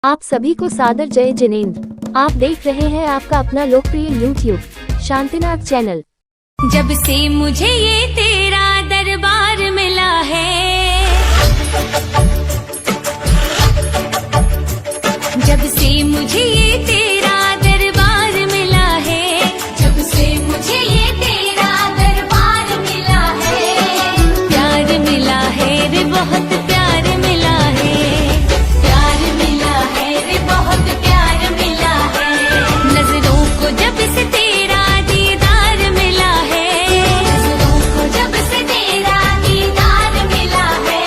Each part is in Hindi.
आप सभी को सादर जय जिनेंद्र। आप देख रहे हैं आपका अपना लोकप्रिय YouTube शांतिनाथ चैनल। जब से मुझे ये तेरा दरबार मिला है, जब से मुझे ये तेरा दरबार मिला है, जब से मुझे ये तेरा दरबार मिला है, प्यार मिला है रे बहुत प्यार मिला है, प्यार मिला है रे बहुत प्यार मिला है। नजरों को जब से तेरा दीदार मिला है, नजरों को जब से तेरा दीदार मिला है,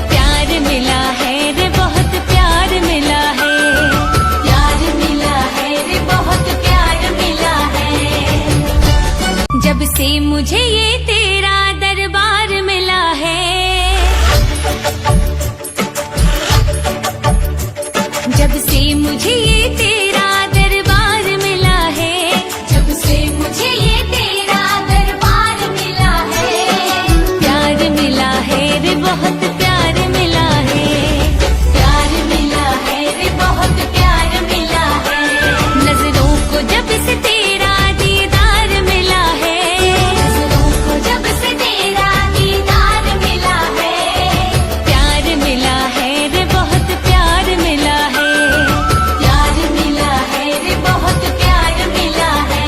प्यार मिला है रे बहुत प्यार मिला है, प्यार मिला है रे बहुत प्यार मिला है। जब से मुझे ये तेरा दरबार मिला है, जब से मुझे ये तेरा दरबार मिला है, जब से मुझे ये तेरा दरबार मिला है, प्यार मिला है रे बहुत प्यार मिला है, प्यार मिला है रे बहुत प्यार मिला है। नजरों को जब से तेरा दीदार मिला है, नजरों को जब से तेरा दीदार मिला है, प्यार मिला है रे बहुत प्यार मिला है, प्यार मिला है रे बहुत प्यार मिला है।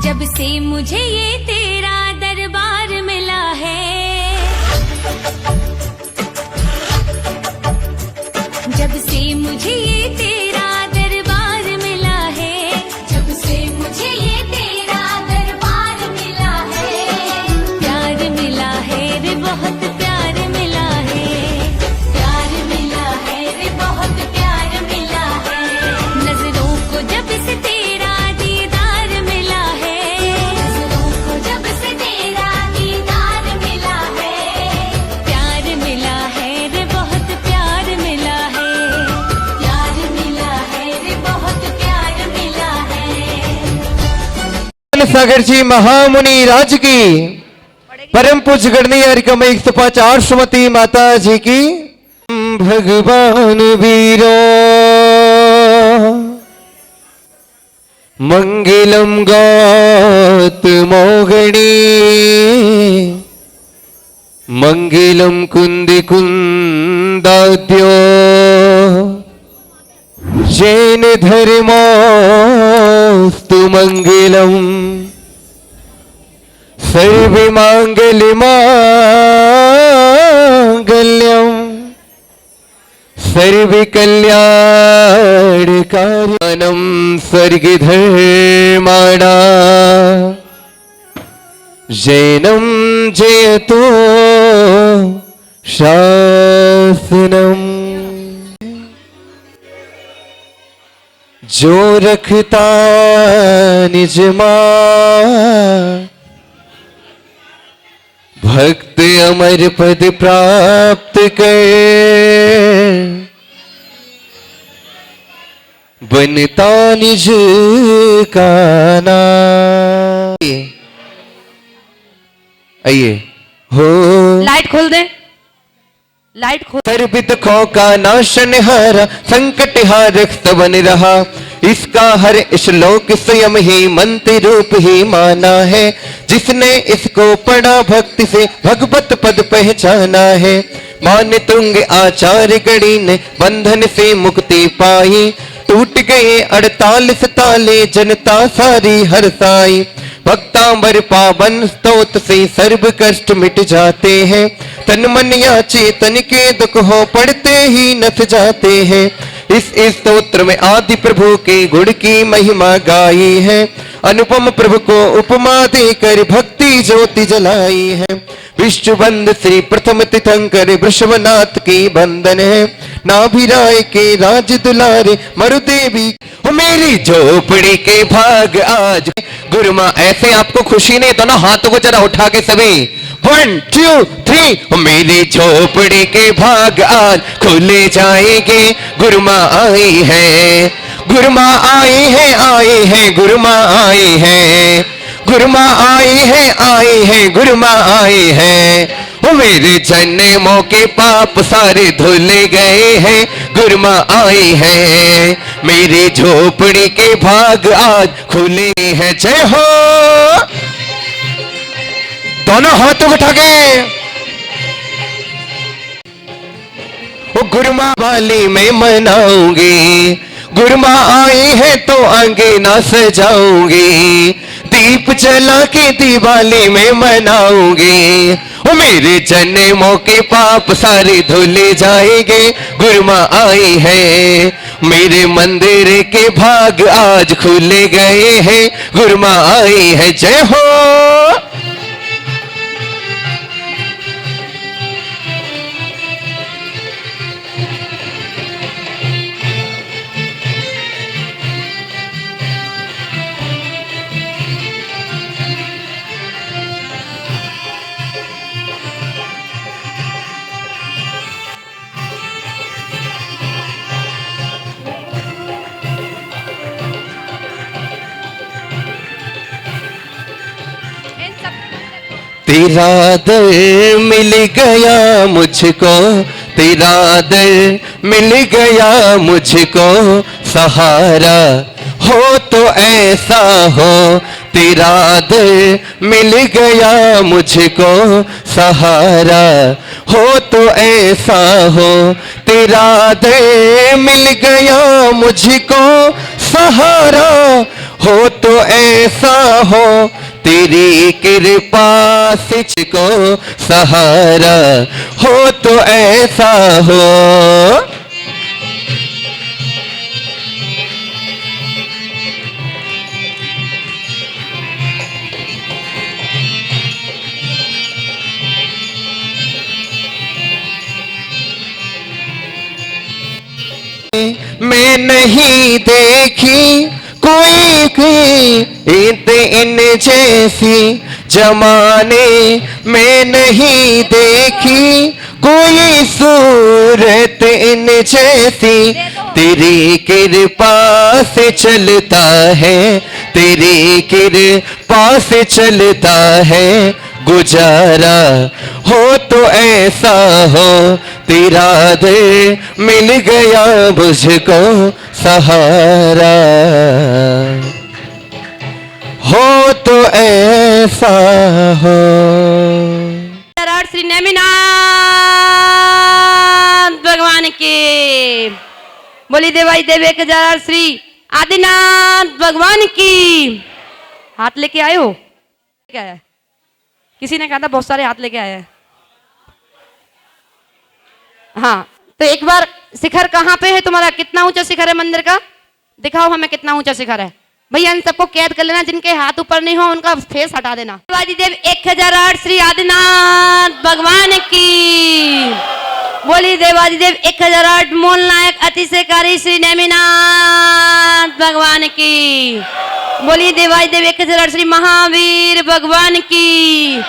जब से मुझे ये तेरा दरबार मिला है, जब से मुझे ये तेरा दरबार मिला है, जब से मुझे ये तेरा दरबार मिला है, प्यार मिला है रे बहुत प्यार मिला है, प्यार मिला है रे बहुत प्यार मिला है। नजरों को जब से तेरा दीदार मिला है, नजरों को जब से तेरा दीदार मिला है, प्यार मिला है रे बहुत प्यार मिला है, प्यार मिला है रे बहुत प्यार मिला है। सागर जी महामुनि राज की परम पूज्य गणनीय हरिकमय 105 श्रीमती माता जी की। भगवान वीरो मंगलम गात मोगणी, मंगलम कुंदी कुंदाद्यो, जैन धर्मोस्तु मंगलम, सर्वे मांगल्य मांगल्यम, सर्वे कल्याण कार्यम, स्वर्ग धर्माणा जैनम जयतो शासनम। जो रखता निज मां, भक्त अमर पद प्राप्त कर, बनता निज का नाम। आइए हो लाइट खोल दे, लाइट खोल। सर्व दुखों का नाशन हारा, संकट हारक स्तवन रहा, इसका हर श्लोक स्वयं ही मंत्र रूप ही माना है, जिसने इसको पढ़ा भक्ति से भगवत पद पहचाना है। मान तुंग आचार्य गणी ने बंधन से मुक्ति पाई, टूट गए 48 ताले जनता सारी हरसाई। भक्तांबर पावन स्तोत्र से सर्व कष्ट मिट जाते हैं, तन मन या चेतन के दुख हो पड़ते ही नस जाते हैं। इस स्तोत्र में आदि प्रभु के गुण की महिमा गाई है, अनुपम प्रभु को उपमा देकर भक्ति ज्योति जलाई है। विश्व बंद श्री प्रथम तीर्थंकर वृषभनाथ की बंदन है, नाभिराय के राज दुलारे मरुदेवी। मेरी झोपड़ी के भाग आज गुरु माँ, ऐसे आपको खुशी नहीं तो ना हाथों को जरा उठा के सभी 1 2 3। मेरी झोपड़ी के भाग आज खुले जाएंगे, गुरु माँ आई है, गुरु माँ आई है, आई है गुरु माँ आई है, गुरु माँ आई है, आई है गुरु माँ आई है। वो मेरे जन्मों के पाप सारे धुल गए हैं, गुरमा आई है, मेरी झोपड़ी के भाग आज खुले हैं। जय हो। दोनों हाथों उठा के वो गुरमा वाली मैं मनाऊंगी, गुरमा आई है तो अंगना सजाऊंगी, दीप जला के दिवाली में मनाऊंगी। वो मेरे जन्मों के पाप सारे धुले जाएंगे, गुरमा आई है, मेरे मंदिर के भाग आज खुले गए हैं, गुरमा आई है। जय हो। तेरा दर मिल गया मुझको, तेरा दर मिल गया मुझको, सहारा हो तो ऐसा हो, तेरा दर मिल गया मुझको, सहारा हो तो ऐसा हो, तेरा दर मिल गया मुझको, सहारा हो तो ऐसा हो, तेरी कृपा से को सहारा हो तो ऐसा हो। मैं नहीं देखी कोई इन जैसी, जमाने में नहीं देखी कोई सूरत इन जैसी, तेरी कृपा से चलता है, तेरी कृपा से चलता है गुजारा हो तो ऐसा हो, तेरा दर मिल गया मुझको, सहारा हो तो ऐसा हो। श्री नेमिनाथ भगवान के बोली, देवाई देव 1008 श्री आदिनाथ भगवान की। हाथ लेके आए हो क्या है? किसी ने कहा था बहुत सारे हाथ लेके आए हैं। हाँ, तो एक बार शिखर कहाँ पे है तुम्हारा? कितना ऊंचा शिखर है मंदिर का? दिखाओ हमें कितना ऊंचा शिखर है। भैया इन सबको कैद कर लेना, जिनके हाथ ऊपर नहीं हो उनका फेस हटा देना। देव 1008 श्री आदिनाथ भगवान की बोली, देवादिदेव 1008 मूल नायक अतिशयकारी श्री नेमिनाथ भगवान की बोली, देवादिदेव 1008 श्री महावीर भगवान की,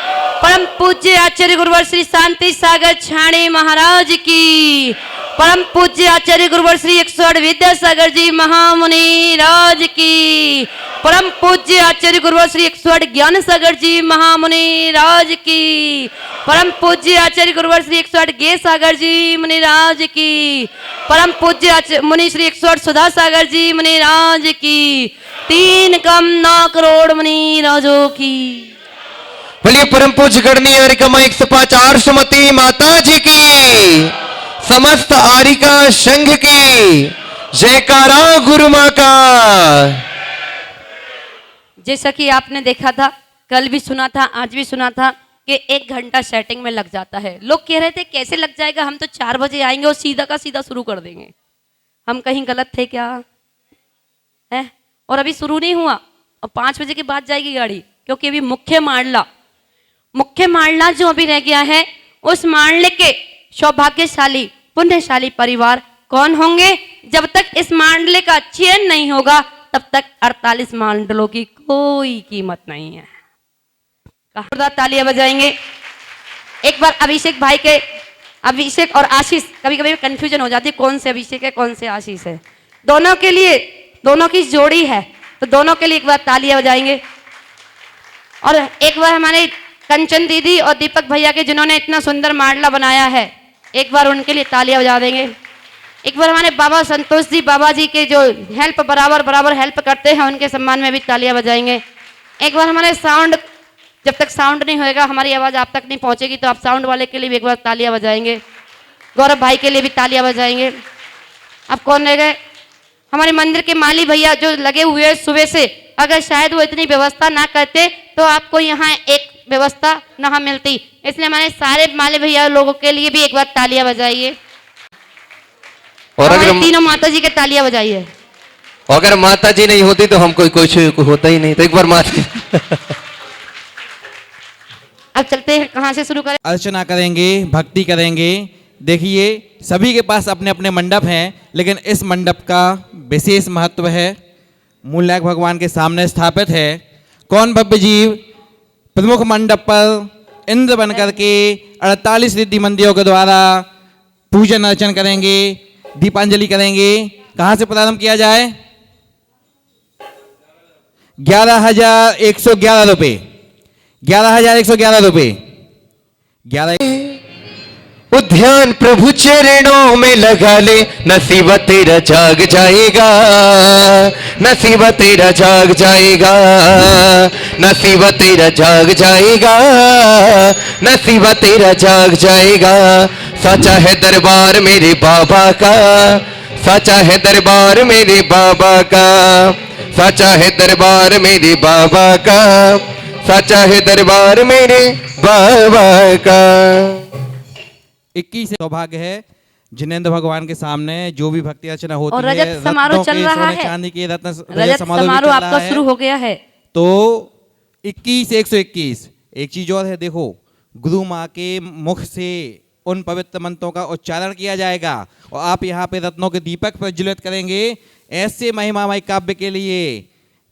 परम पूज्य आचार्य गुरुवर श्री शांति सागर छाणी महाराज की, परम पूज्य आचार्य गुरुवर श्री 108 विद्यासागर जी महामुनि राज की, परम पूज्य आचार्य गुरुवर श्री 108 ज्ञान सागर जी महामुनि राज की, परम पूज्य आचार्य गुरुवर श्री 108 गे सागर जी मुनि राज की, परम पूज्य मुनि श्री 108 सुधा सागर जी मुनि राज की, 3 कम 9 करोड़ मुनि राजों की। बोलिए परम पूज्य गणनीय आरिकमा 105 आर्षमती माता जी की, समस्त आरिका संघ की जयकारा गुरु मां का। जैसा कि आपने देखा था, कल भी सुना था, आज भी सुना था कि 1 घंटा सेटिंग में लग जाता है। लोग कह रहे थे कैसे लग जाएगा, हम तो 4 बजे आएंगे और सीधा का सीधा शुरू कर देंगे। हम कहीं गलत थे क्या है? और अभी शुरू नहीं हुआ और 5 बजे के बाद जाएगी गाड़ी, क्योंकि अभी मुख्य मांडला जो अभी रह गया है, उस मांडले के सौभाग्यशाली पुण्यशाली परिवार कौन होंगे? जब तक इस मांडले का चयन नहीं होगा तब तक 48 मांडलों की कोई कीमत नहीं है। जोरदार तालियां बजाएंगे। एक बार अभिषेक भाई के, अभिषेक और आशीष, कभी कभी कंफ्यूजन हो जाती है कौन से अभिषेक है कौन से आशीष है। दोनों के लिए, दोनों की जोड़ी है, तो दोनों के लिए एक बार तालियां बजाएंगे। और एक बार हमारे कंचन दीदी और दीपक भैया के जिन्होंने इतना सुंदर माडला बनाया है, एक बार उनके लिए तालियां बजा देंगे। एक बार हमारे बाबा संतोष जी, बाबा जी के जो हेल्प बराबर हेल्प करते हैं, उनके सम्मान में भी तालियां बजाएंगे। एक बार हमारे साउंड, जब तक साउंड नहीं होएगा, हमारी आवाज़ आप तक नहीं पहुंचेगी, तो आप साउंड वाले के लिए भी एक बार तालियां बजाएंगे। गौरव भाई के लिए भी तालियां बजाएंगे। अब कौन रह गए? हमारे मंदिर के माली भैया जो लगे हुए हैं सुबह से, अगर शायद वो इतनी व्यवस्था ना करते तो आपको यहाँ एक व्यवस्था ना मिलती। इसलिए हमारे सारे माली भैया लोगों के लिए भी एक बार तालियां बजाइए। और हमारी अगर तीनों माता जी के तालियां बजाइए। अगर माता जी नहीं होती तो हम कोई कुछ होता ही नहीं। तो एक बार माता अब चलते हैं, कहाँ से शुरू करें? अर्चना करेंगे, भक्ति करेंगे। देखिए सभी के पास अपने अपने मंडप हैं, लेकिन इस मंडप का विशेष महत्व है। मूलनायक भगवान के सामने स्थापित है। कौन भव्य जीव प्रमुख मंडप पर इंद्र बन करके 48 रिद्धि मंदिरों के द्वारा पूजन अर्चन करेंगे, दीपांजलि करेंगे। कहाँ से प्रारंभ किया जाए? 11,111 रुपये। 11,111 रुपये। 11 ध्यान प्रभु चरणों में लगा ले, नसीब तेरा जाग जाएगा, नसीब तेरा जाग जाएगा, नसीब तेरा जाग जाएगा, नसीब तेरा जाग जाएगा। सच्चा है दरबार मेरे बाबा का, सच्चा है दरबार मेरे बाबा का, सच्चा है दरबार मेरे बाबा का, सच्चा है दरबार मेरे बाबा का। 21 सौभाग्य है जिनेंद्र भगवान के सामने जो भी भक्ति अर्चना होती और है, रजत समारोह चल रहा सोने है। चांदी के रत्न रजत समारोह आपका शुरू हो गया है। तो 21,121। एक चीज और है, देखो गुरु माँ के मुख से उन पवित्र मंत्रों का उच्चारण किया जाएगा और आप यहाँ पे रत्नों के दीपक प्रज्वलित करेंगे। ऐसे महिमामय काव्य के लिए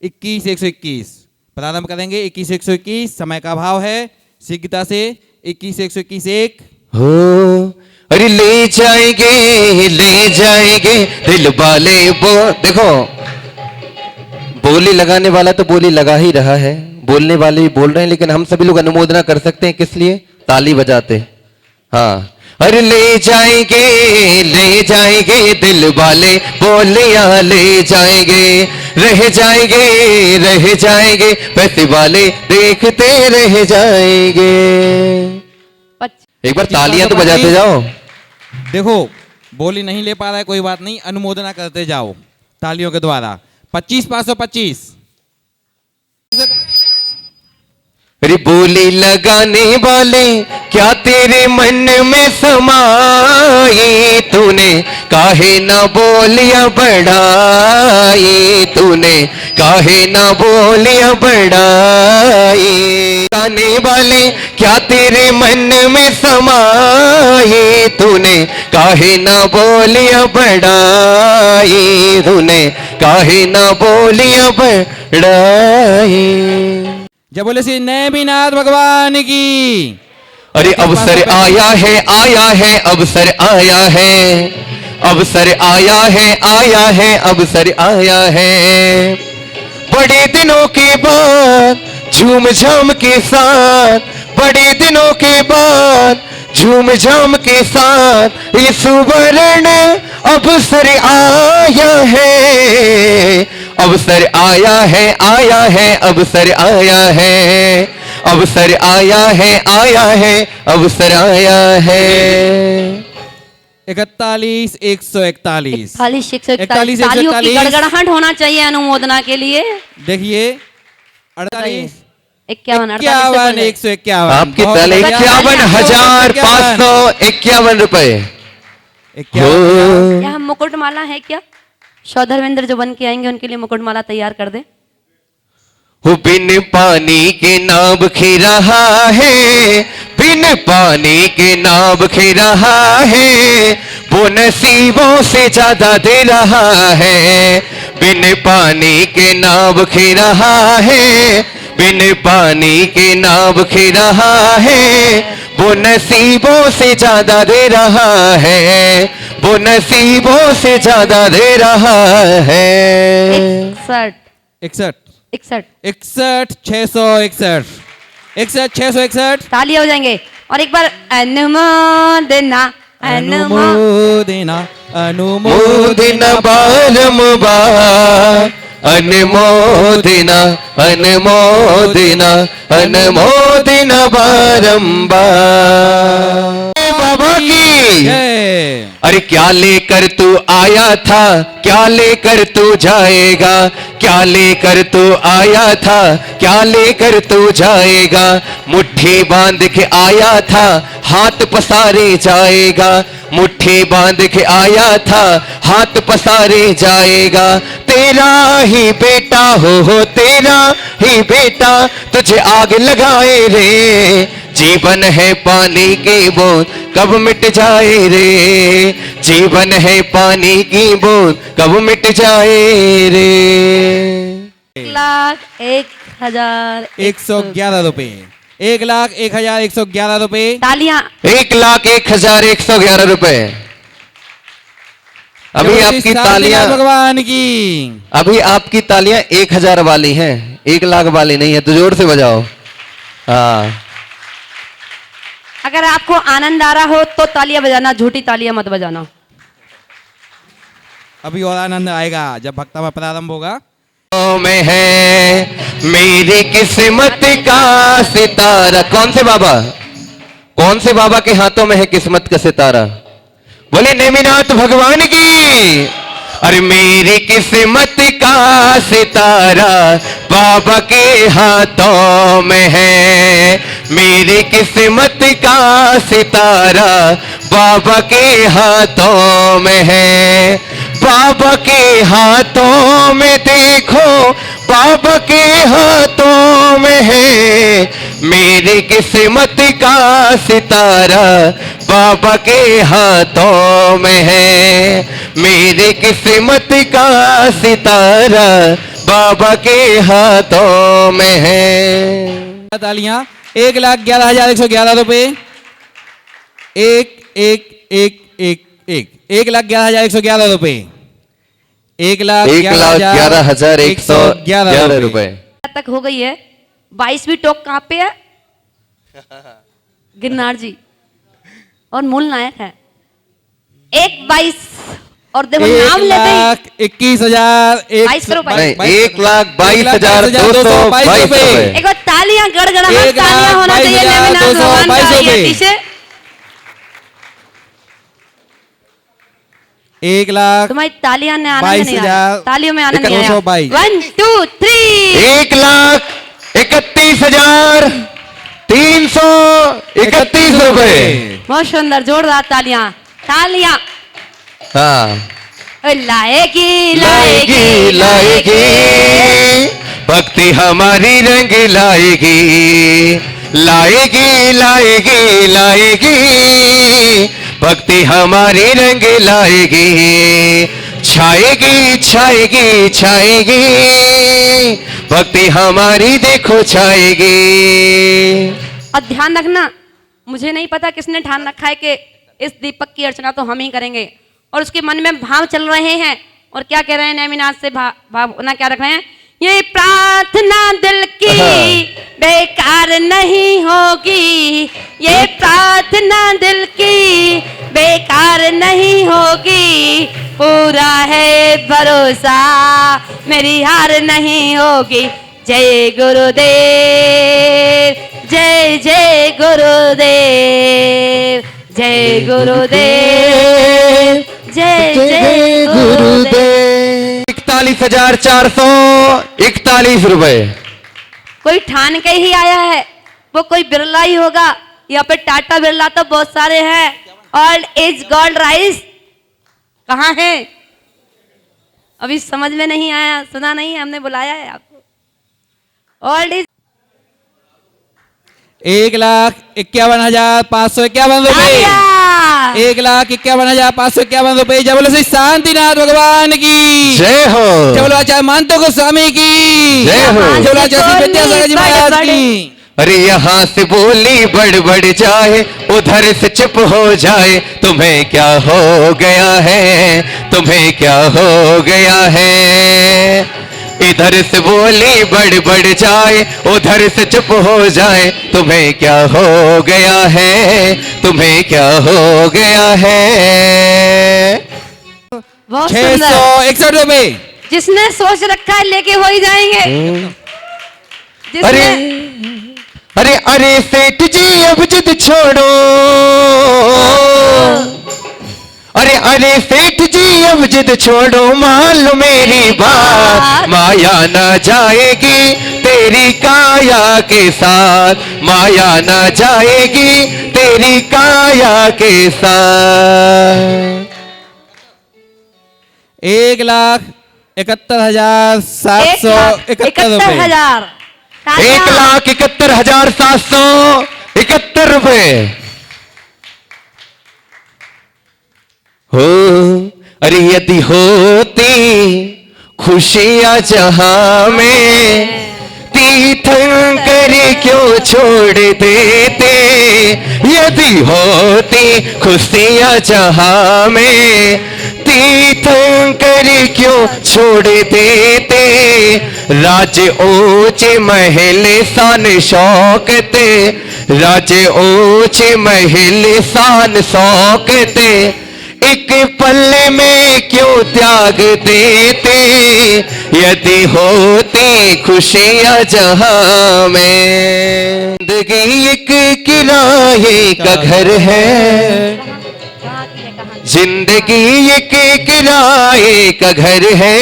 21,121 प्रारंभ करेंगे। 21,121 समय का अभाव है, शीघ्रता से 21,121 एक हो। अरे ले जाएंगे दिल वाले देखो बोली लगाने वाला तो बोली लगा ही रहा है, बोलने वाले भी बोल रहे हैं, लेकिन हम सभी लोग अनुमोदना कर सकते हैं। किस लिए? ताली बजाते। हाँ, अरे ले जाएंगे दिल वाले बोलियां ले जाएंगे, रह जाएंगे पैसे वाले देखते रह जाएंगे। एक बार तालियां तो बजाते जाओ। देखो बोली नहीं ले पा रहा है, कोई बात नहीं, अनुमोदना करते जाओ तालियों के द्वारा। 25,525। अरे बोली लगाने वाले क्या तेरे मन में समाई, तूने काहे ना बोलिया बढ़ाई, तूने काहे ना बोलिया बढ़ाई। गाने वाले क्या तेरे मन में समाई, तूने काहे ना बोलिया बढ़ाई, तूने काहे ना बोलिया बढ़ाई। जब बोले श्री नैमिनाथ भगवान की। अरे अवसर आया है, अवसर आया है, अवसर आया है, अवसर आया है। बड़े दिनों के बाद झूम झाम के साथ, बड़े दिनों के बाद झूम झाम के साथ ये सुवर्ण अवसर आया है, अवसर आया है, अवसर आया है, अवसर आया है, अवसर आया है। 41,141। 41,141 तालियों की गड़गड़ाहट होना चाहिए अनुमोदना के लिए। देखिए 48 51 151। आपकी ताली 51,551 रुपए। क्या हम मुकुटमाला है क्या? सौधर्मेंद्र जो बन के आएंगे उनके लिए मुकुटमाला तैयार कर दे। हो बिन पानी के नाव खे रहा है, बिन पानी के नाव खे रहा है, वो नसीबों से ज्यादा दे रहा है। बिन पानी के नाव खे रहा है, बिन पानी के नाव खे रहा है, वो नसीबों से ज्यादा दे रहा है, वो नसीबों से ज्यादा दे रहा है। 61 61 61 61 661। 61 661 तालियां हो जाएंगे। और एक बार अनुमोदना अनुमोदना मोदिना बारंबार अनुमोदिना अनुमोदिना अनुमोदिना बारंबार। बाबा की जय। अरे क्या लेकर तू आया था, क्या लेकर तू जाएगा, क्या लेकर तू आया था, क्या लेकर तू जाएगा। मुट्ठी बांध के आया था, हाथ पसारे जाएगा। मुट्ठी बांध के आया था, हाथ पसारे जाएगा। तेरा ही बेटा हो तेरा ही बेटा, तुझे आग लगाए रे। जीवन है पानी की बूंद, कब मिट जाए रे। जीवन है पानी की बूंद, कब मिट जाए रे। 1,01,000 111 रुपए। 1,01,111 रुपए। तालियां। 1,01,111 रुपए। अभी आपकी तालियां भगवान की। अभी आपकी तालियां 1,000 वाली हैं, 1,00,000 वाली नहीं है, तो जोर से बजाओ। हाँ, अगर आपको आनंद आ रहा हो तो तालियां बजाना, झूठी तालियां मत बजाना। अभी और आनंद आएगा जब भक्तवा प्रारंभ होगा। में है मेरी किस्मत का सितारा। कौन से बाबा, कौन से बाबा के हाथों में है किस्मत का सितारा? बोले नेमिनाथ भगवान की। अरे मेरी किस्मत का सितारा बाबा के हाथों में है। मेरी किस्मत का सितारा बाबा के हाथों में है। बाबा के हाथों में देखो, बाबा के हाथों में है। मेरी किस्मत का सितारा बाबा के हाथों में है। मेरी किस्मत का सितारा बाबा के हाथों में है। तालियां। 1,11,111 रुपए। 1,11,111 रुपए। 1,11,111 रुपए तक हो गई है। 22वीं टोक कहाँ पे है? गिरनार जी और मूल नायक है। 1,22 और देखो नाम लेते ही 1,21,000 रुपए। नहीं, 1,22,222 रुपए। एक बार तालियां गड़गड़ाहट तालियां होना चाहिए नेमिनाथ भगवान का ये पीछे। 1,00,000 तुम्हारी तालियां ने आनंद नहीं आया, 22,000 तालियों में आनंद नहीं आया। 222 1 2 3 1,31,331 रुपए। बहुत सुंदर, जोरदार तालियां तालियां। हाँ, लाएगी लाएगी लाएगी भक्ति हमारी रंग लाएगी। लाएगी लाएगी लाएगी भक्ति हमारी रंग लाएगी। छाएगी छाएगी छाएगी भक्ति हमारी देखो छाएगी। और ध्यान रखना, मुझे नहीं पता किसने ठान रखा है कि इस दीपक की अर्चना तो हम ही करेंगे, और उसके मन में भाव चल रहे हैं। और क्या कह रहे हैं नेमिनाथ से भावना क्या रख रहे हैं? ये प्रार्थना दिल की बेकार नहीं होगी। ये प्रार्थना दिल की बेकार नहीं होगी। पूरा है भरोसा मेरी हार नहीं होगी। जय गुरुदेव, जय जय गुरुदेव, जय गुरुदेव, जय जय गुरुदेव। 41,441 रुपए। कोई ठान के ही आया है, वो कोई बिरला ही होगा। यहाँ पे टाटा बिरला तो बहुत सारे हैं। ऑल इज गोल्ड राइस कहाँ है? अभी समझ में नहीं आया, सुना नहीं है, हमने बुलाया है आपको। ऑल इज 1,51,551 रुपए। 1,51,551 रुपए। जय बोलो श्री शांतिनाथ भगवान की जय हो। जय बोलो आचार्य महंत गोस्वामी की जय हो। जय बोलो आचार्य श्री विद्यासागर जी महाराज की। अरे यहाँ से बोली बढ़ जाए, उधर से चुप हो जाए। तुम्हें क्या हो गया है, तुम्हें क्या हो गया है। इधर से बोली बढ़ जाए, उधर से चुप हो जाए। तुम्हें क्या हो गया है, तुम्हें क्या हो गया है। बहुत 661 सुंदर। रुपए। जिसने सोच रखा है लेके हो ही जाएंगे। अरे जिसने अरे अरे सेठ जी अब जिद छोड़ो, अरे अरे सेठ जी अब जिद छोड़ो, मान लो मेरी बात, माया न जाएगी तेरी काया के साथ, माया न जाएगी तेरी काया के साथ। 1,71,771 रुपए। 71,000। 1,71,771 रुपए। हो अरे यदि होती खुशियां जहां में, तीर्थंकर क्यों छोड़ देते। यदि होती खुशियां जहां में, तीर्थंकर क्यों छोड़ देते। राज्य ऊंचे महल शान शौकते, राज्य ऊंचे महल शान शौकते, एक पल में क्यों त्याग देते। यदि होती खुशियां जहां में। जिंदगी एक किराए का घर है, जिंदगी एक किराए का घर है,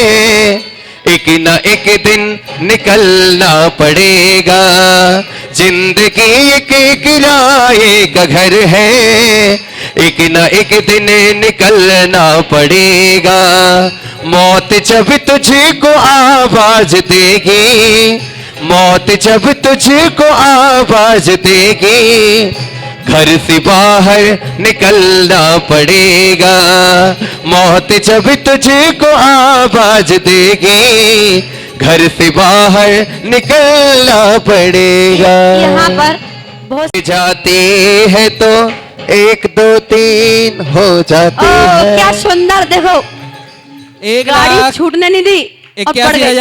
एक ना एक दिन निकलना पड़ेगा। जिंदगी एक किराए का घर है, एक ना एक दिन निकलना पड़ेगा। मौत जब तुझको आवाज देगी, मौत जब तुझको आवाज देगी, घर से बाहर निकलना पड़ेगा। मौत जब तुझको आवाज देगी, घर से बाहर निकलना पड़ेगा। यहाँ पर बहुत जाती है तो 1 2 3 हो जाती है। क्या सुंदर, देखो 1 गाड़ी लाख छूटने नहीं दी और पड़ गई।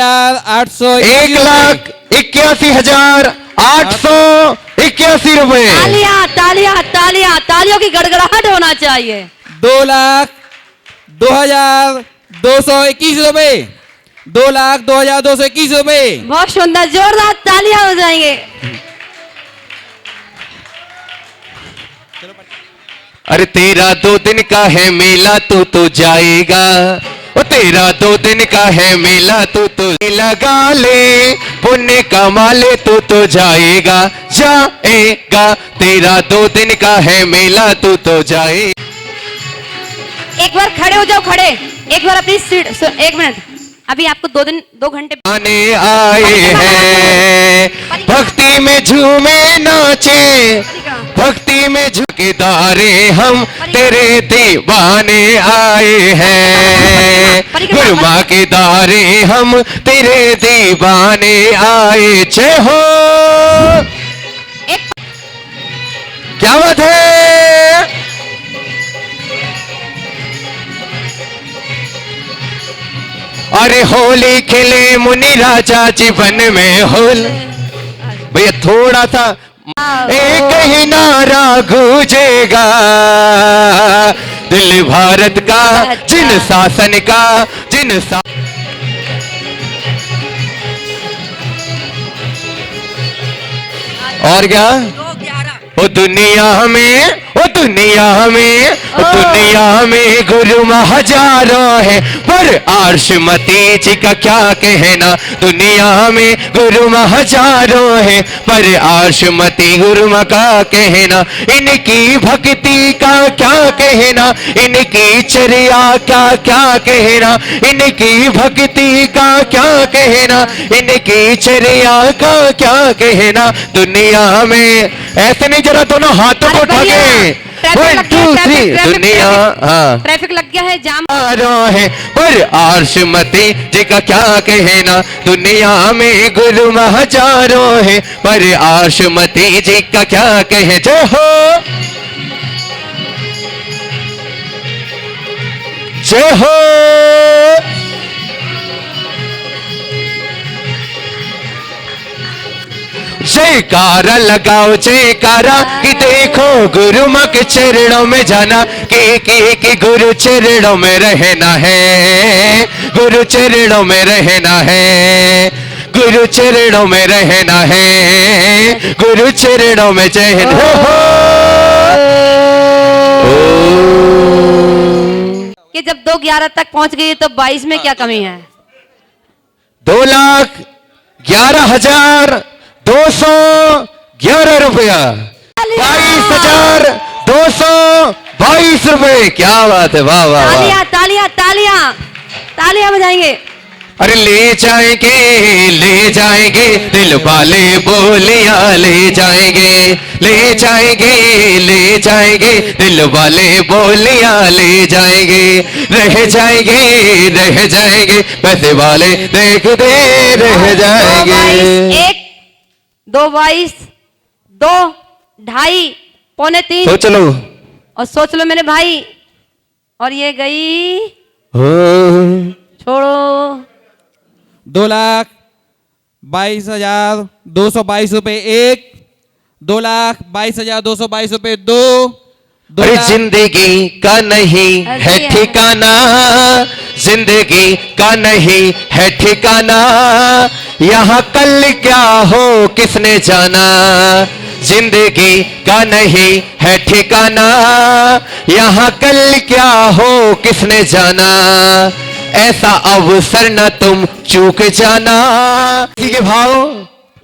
81,881 1,81,881 रुपए। तालियां तालियां तालियां, तालियों की गड़गड़ाहट होना चाहिए। 2,02,221 रुपए। 2,02,221 रुपए। बहुत सुंदर, जोरदार तालियां हो जाएंगे। अरे तेरा 2 दिन का है मेला, तू तो जाएगा। ओ तेरा 2 दिन का है मेला, तू तो लगा ले, पुण्य कमा ले, तू तो जाएगा जाएगा। तेरा 2 दिन का है मेला, तू तो जाए। एक बार खड़े हो जाओ, खड़े एक बार अपनी सीट। 1 मिनट, अभी आपको 2 घंटे आने आए हैं, भक्ति में झूमे नाचे, भक्ति में झुके दारे हम तेरे दीवाने आए हैं। गुरु माँ के दारे हम तेरे दीवाने आए। जय हो, क्या बात है। अरे होली खेले मुनि राजा जीवन में होल। भैया थोड़ा सा एक ही नारा गूंजेगा, दिल भारत का, जिन शासन का, जिन और क्या। ओ दुनिया में, ओ दुनिया में, ओ दुनिया में गुरु हजारों है, पर आर्शमती जी का क्या कहना। दुनिया में गुरु हजारों है, पर आर्शमती गुरु का कहना। इनकी भक्ति का क्या कहना, इनकी चर्या का क्या कहना, इनकी भक्ति का क्या कहना, इनकी चर्या का क्या कहना। दुनिया में ऐसे नहीं, जरा दोनों हाथों को उठा के 1 2 3। दुनिया, हाँ ट्रैफिक लग गया है, जाम है, पर आर्शमती जी का क्या कहना। दुनिया में गुरु हजारों है, पर आर्शमती जी का क्या कहे। जय हो, जय हो। जयकारा लगाओ जयकारा कि देखो गुरु माँ के चरणों में जाना कि गुरु चरणों में रहना है, गुरु चरणों में रहना है, गुरु चरणों में रहना है, गुरु चरणों में जय कि जब 2:11 तक पहुंच गई तो 22 में क्या कमी है? 2,11,211 रुपया, 22,222 रुपए। क्या बात है, वाह वाह वाह। तालियां तालियां तालियां तालियां बजाएंगे। अरे ले जाएंगे दिल वाले बोलियां ले जाएंगे, ले जाएंगे दिल वाले बोलियां ले जाएंगे, रह जाएंगे पैसे वाले देखते रह जाएंगे। 1 2 22 2 2.5 पौने 3 तो चलो और सोच लो मेरे भाई। और ये गई हो छोड़ो 2,22,222 रुपए 1, 2,22,222 रुपए 2, अरे जिंदगी का नहीं है ठिकाना, जिंदगी का नहीं है ठिकाना, यहाँ कल क्या हो किसने जाना, जिंदगी का नहीं है ठिकाना, यहाँ कल क्या हो किसने जाना, ऐसा अवसर न तुम चूक जाना। ठीक है भाव,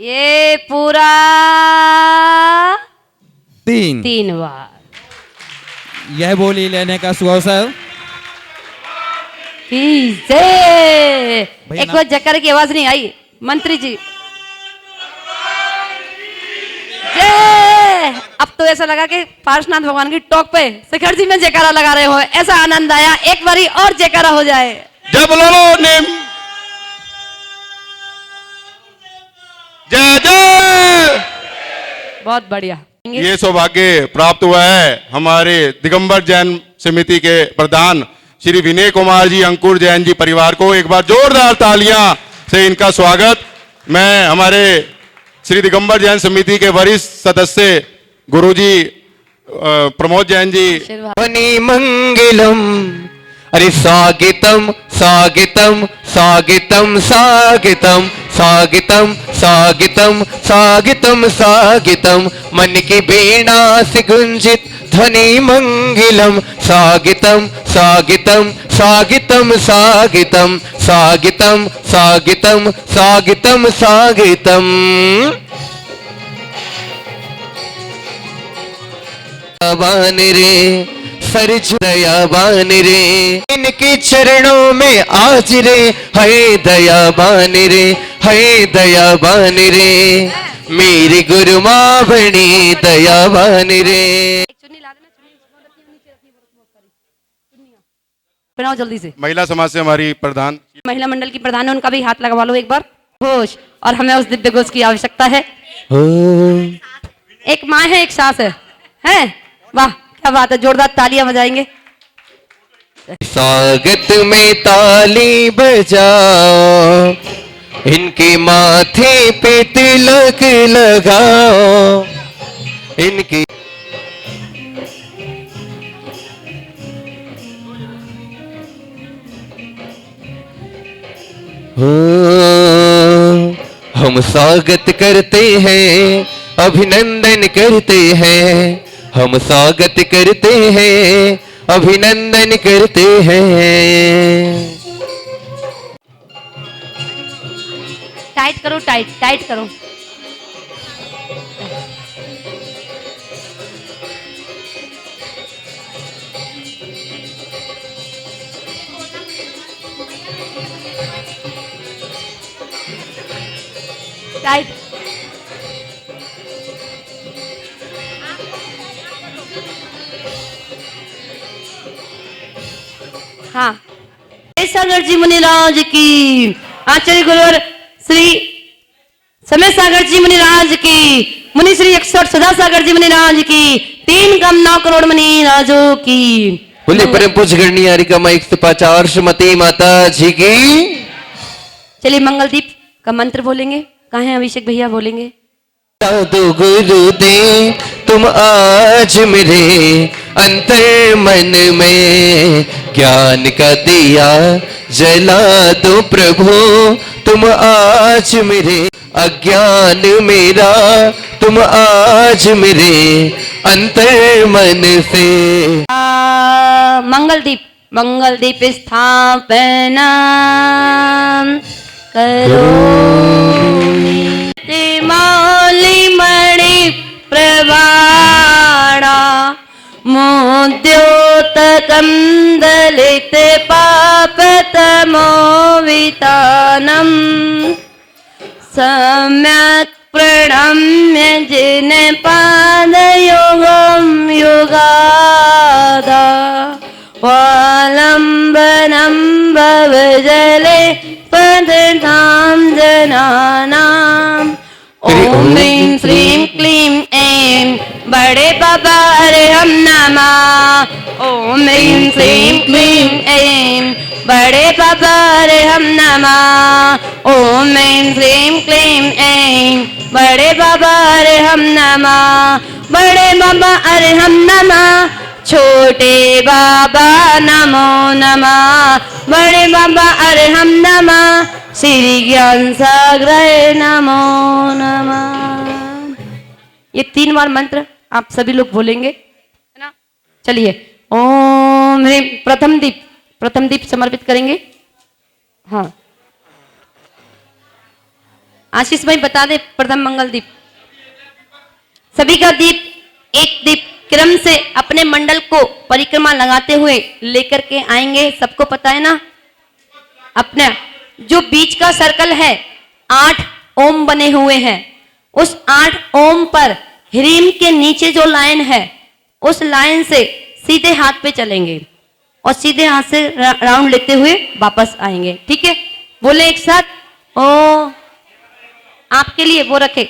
ये पूरा 3 बार। यह बोली लेने का सुअवसर एक बार जकर की आवाज नहीं आई मंत्री जी। जय। अब तो ऐसा लगा कि पार्श्वनाथ भगवान की टॉक पे शिखर जी में जयकारा लगा रहे हो, ऐसा आनंद आया। एक बारी और जयकारा हो जाए। जब लोलो ने जय जय। बहुत बढ़िया। ये सौभाग्य प्राप्त हुआ है हमारे दिगंबर जैन समिति के प्रधान श्री विनय कुमार जी, अंकुर जैन जी परिवार को एक बार जोरदार तालियां से इनका स्वागत। मैं हमारे श्री दिगंबर जैन समिति के वरिष्ठ सदस्य गुरुजी प्रमोद जैन जी। वनी मंगलम, अरे स्वागतम स्वागतम स्वागतम स्वागतम स्वागतम स्वागतम स्वागतम स्वागतम, मन की वीणा से गुंजित ध्वनि मंगलम, स्वागतम स्वागतम स्वागतम स्वागतम स्वागतम स्वागतम स्वागतम स्वागतम। दयावान रे सरज दयावान रे, इनके चरणों में आज रे, है दयावान रे, है दयावान रे, मेरी गुरु माँ बनी दयावान रे। बनाओ जल्दी से। महिला समाज से हमारी प्रधान महिला मंडल की प्रधान है, उनका भी हाथ लगवा लो एक बार। घोष, और हमें उस दिव्य घोष की आवश्यकता है। एक माँ है, एक सास है, हैं? वाह क्या बात है, जोरदार तालियां बजाएंगे। स्वागत में ताली बजाओ, इनके माथे पे तिलक लगाओ, इनकी हम स्वागत करते हैं, अभिनंदन करते हैं, हम स्वागत करते हैं, अभिनंदन करते हैं। टाइट करो, टाइट टाइट करो। टाइट। हाँ, सागर जी मुनिराज की, आचार्य गुरुवर श्री समय सागर जी मुनिराज की, मुनि श्री 61 सदा सागर जी मुनिराज की, 3 कम 9 करोड़ मुनिराजों की। बोले परम पूज्य गणनीय हरिकमा 150 श्रीमती माता जी की। चलिए मंगलदीप का मंत्र बोलेंगे। कहाँ है अभिषेक भैया, बोलेंगे। दो गुरुदेव तुम आज मेरे अंतर मन में ज्ञान का दिया जला दो प्रभु तुम आज मेरे अज्ञान मेरा तुम आज मेरे अंतर मन से। मंगल दीप स्थापना करो मौली मणि प्रवाणा मोद्योत कंदलित पापतमो वितानम सम्यक् प्रणम्य जिन पादयोगं युगादा वालंबनं भवजले पदनां जनानाम् ओम ह्रीं श्रीं क्लीं ऐं बड़े बाबा हम नमः। ओम ह्रीं श्रीं क्लीं ऐं बड़े बाबा हम नमः। ओम ह्रीं श्रीं क्लीं ऐं बड़े बाबा हम नमः। बड़े बाबा हम नमः छोटे बाबा नमो नमः। बड़े बाबा हम नमः श्री ज्ञान सागर नमो नमः। ये 3 बार मंत्र आप सभी लोग बोलेंगे, है ना? चलिए ओम ह्रीं प्रथम दीप समर्पित करेंगे। हाँ आशीष भाई बता दे प्रथम मंगल दीप। सभी का एक दीप क्रम से अपने मंडल को परिक्रमा लगाते हुए लेकर के आएंगे। सबको पता है ना? अपने जो बीच का सर्कल है 8 ओम बने हुए हैं, उस 8 ओम पर ह्रीम के नीचे जो लाइन है उस लाइन से सीधे हाथ पे चलेंगे और सीधे हाथ से राउंड लेते हुए वापस आएंगे। ठीक है? बोले एक साथ ओ। आपके लिए वो रखे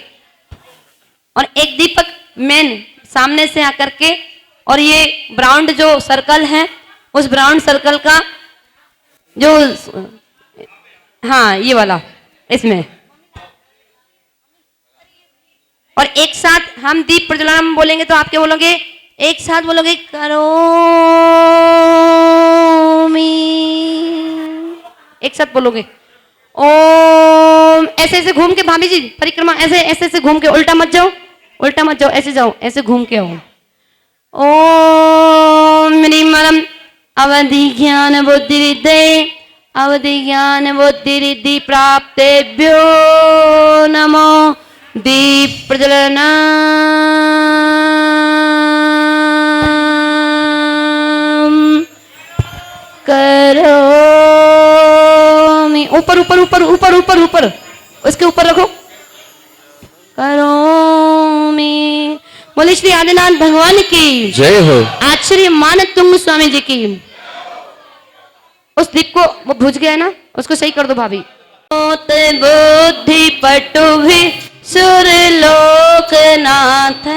और एक दीपक मेन सामने से आकर के और ये ब्राउन जो सर्कल है उस ब्राउन सर्कल का जो हाँ ये वाला इसमें और एक साथ हम दीप प्रज्वलन बोलेंगे तो आपके बोलोगे एक साथ बोलोगे करो एक साथ बोलोगे ओम। ऐसे ऐसे घूम के भाभी जी परिक्रमा ऐसे ऐसे ऐसे घूम के उल्टा मत जाओ ऐसे जाओ ऐसे घूम के आओ। ओम ह्रीं अवधि ज्ञान बुद्धि रिद्धे अवधि ज्ञान बुद्धि रिद्धि प्राप्तेभ्यो नमो दीप प्रज्वलन करो। ऊपर ऊपर ऊपर ऊपर ऊपर ऊपर उसके ऊपर रखो करो। बोले श्री आदिनाथ भगवान की जय हो। आचार्य मानतुंग स्वामी जी की। उस दीप को वो बुझ गया ना उसको सही कर दो भाभी। बुद्धि पटु भी सुर लोकनाथ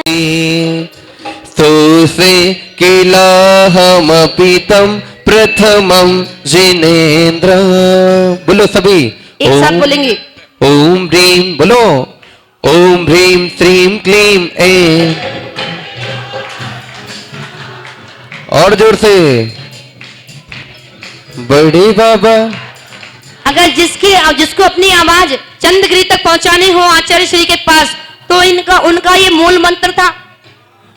तो से किला हम पीतम प्रथमम जिनेन्द्र। बोलो सभी एक साथ बोलेंगे ओम ह्रीं बोलो ओम ह्रीं श्रीं क्लीं ऐं। और जोर से बड़े बाबा। अगर जिसको अपनी आवाज चंद्रगिरी तक पहुंचानी हो आचार्य श्री के पास तो उनका ये मूल मंत्र था।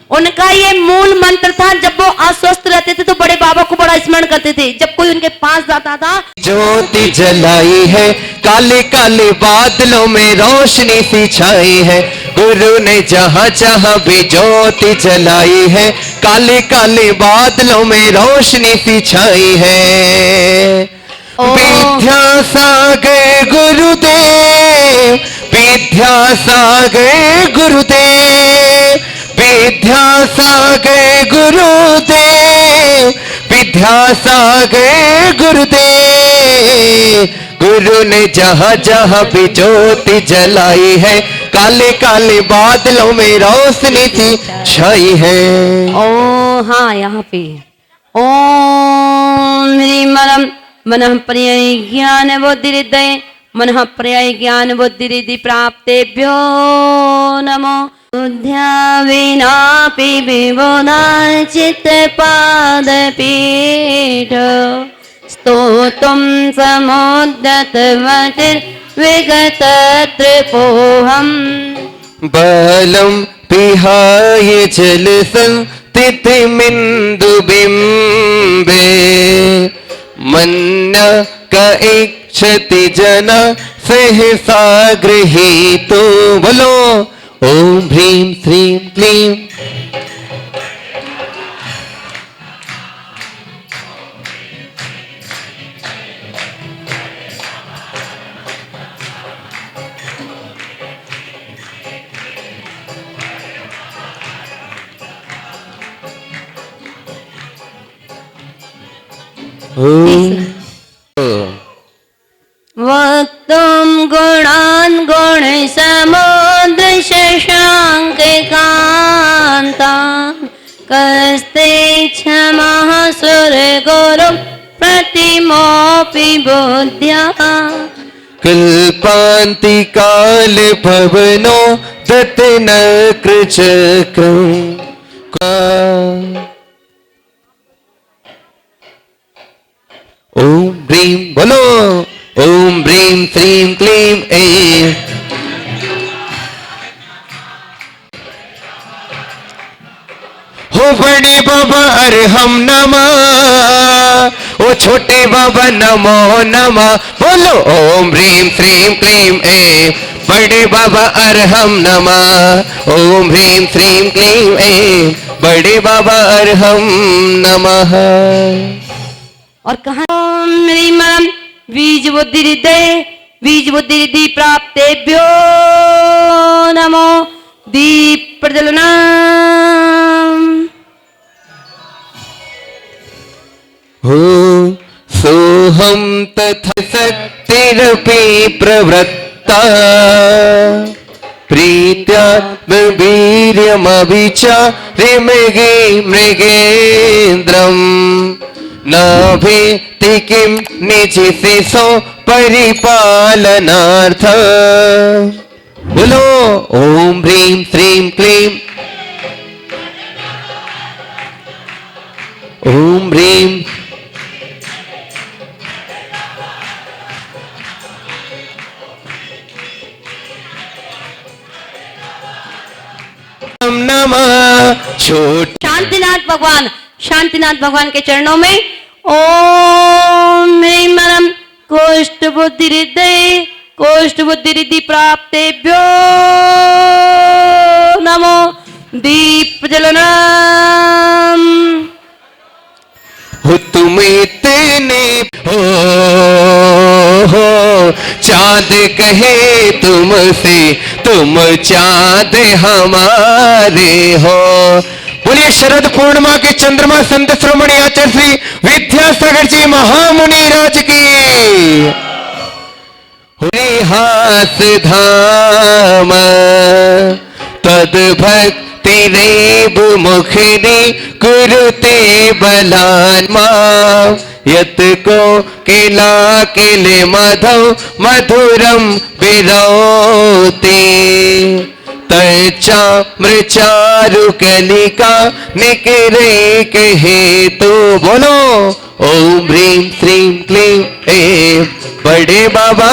उनका ये मूल मंत्र था। जब वो अस्वस्थ रहते थे तो बड़े बाबा को बड़ा स्मरण करते थे। जब कोई उनके पास जाता था ज्योति जलाई है काले काले बादलों में रोशनी सी छाई है। गुरु ने जहाँ जहाँ भी ज्योति जलाई है काले काले बादलों में रोशनी सी छाई है। विद्यासागर गुरुदेव विद्यासागर गुरुदेव विद्यासागर गुरुदेव विद्यासागर गुरुदेव। गुरु ने जहाँ जहाँ भी ज्योति जलाई है काले काले बादलों में रोशनी थी छाई है। ओ हाँ यहाँ पे ओम ह्रीं मनः परिज्ञान बुद्धि रिद्धे मनः पर्याय ज्ञान बुद्धि रिद्धि प्राप्तेभ्यो नमो बुद्ध्या विनापि विबुधाचित्तपादपीठ स्तोतुं समुद्यतवतिर्विगतत्रिपोहम् बालं पिहाय जलसंस्थितिमिन्दुबिम्बे मन्य क इच्छति जना सहसा गृहीतो बोलो ओम ह्रीं श्रीं क्लीं वक्तुं गुणान् गुणसमुद्र शशाङ्ककान्तान् कस्ते क्षमः सुरगुरु प्रतिमोऽपि बुद्ध्या कल्पान्ति काल भवनो दत्न कृचक्रं ओम ह्रीं बोलो ओम ह्रीं श्रीं क्लीं ऐं हो बड़े बाबा अरहम नमः ओ छोटे बाबा नमो नमः बोलो ओम ह्रीं श्रीं क्लीं ऐं बड़े बाबा अरहम नमः ओम ह्रीं श्रीं क्लीं ऐं बड़े बाबा अरहम नमः। और कहा ओम ह्रीं मरम बीज बुद्धि रिद्धि प्राप्तेभ्यो नमो दीप प्रज्वलनम् हो सोहम तथा शक्तिरपि प्रवृत्ता प्रीत्या वीर्यमभिचारे मृगेन्द्रम् नाभेति किं निजिशिशो परिपालनार्थ बोलो ओम ह्रीं श्रीं क्लीं ओम ह्रीं नमः छोट शांतिनाथ भगवान के चरणों में ओम ह्रीं मरम कोष्ठ बुद्धि रिद्धि प्राप्तेभ्यो नमो दीप प्रज्वलनम् हो तुम इतने हो चाँद कहे तुमसे तुम चाँद हमारे हो। बोलिए शरद पूर्णिमा के चंद्रमा संत श्रोमणी आचार्य श्री विद्यासागर जी महामुनि राज की। हास धाम तद भक्ति रेब मुखरी कुरुते बलान्मा यत को किला किले मधव मधुरम विरोते तचा मृचारु कलिका निकरे कहे तो बोलो ओम ह्रीं श्रीं क्लीं ऐं बड़े बाबा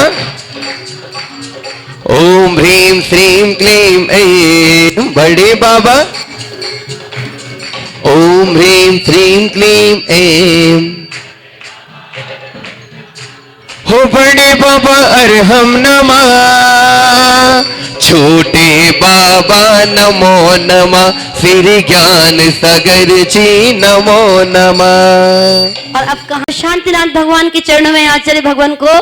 ओम ह्रीं श्रीं क्लीं ऐं बड़े बाबा ओम ह्रीं श्रीं क्लीं ऐं हो बड़े बाबा अरहम नमः छोटे बाबा नमो नमः श्री ज्ञान सागर जी नमो नमः। और अब कहा शांतिनाथ भगवान के चरणों में आचार्य भगवान को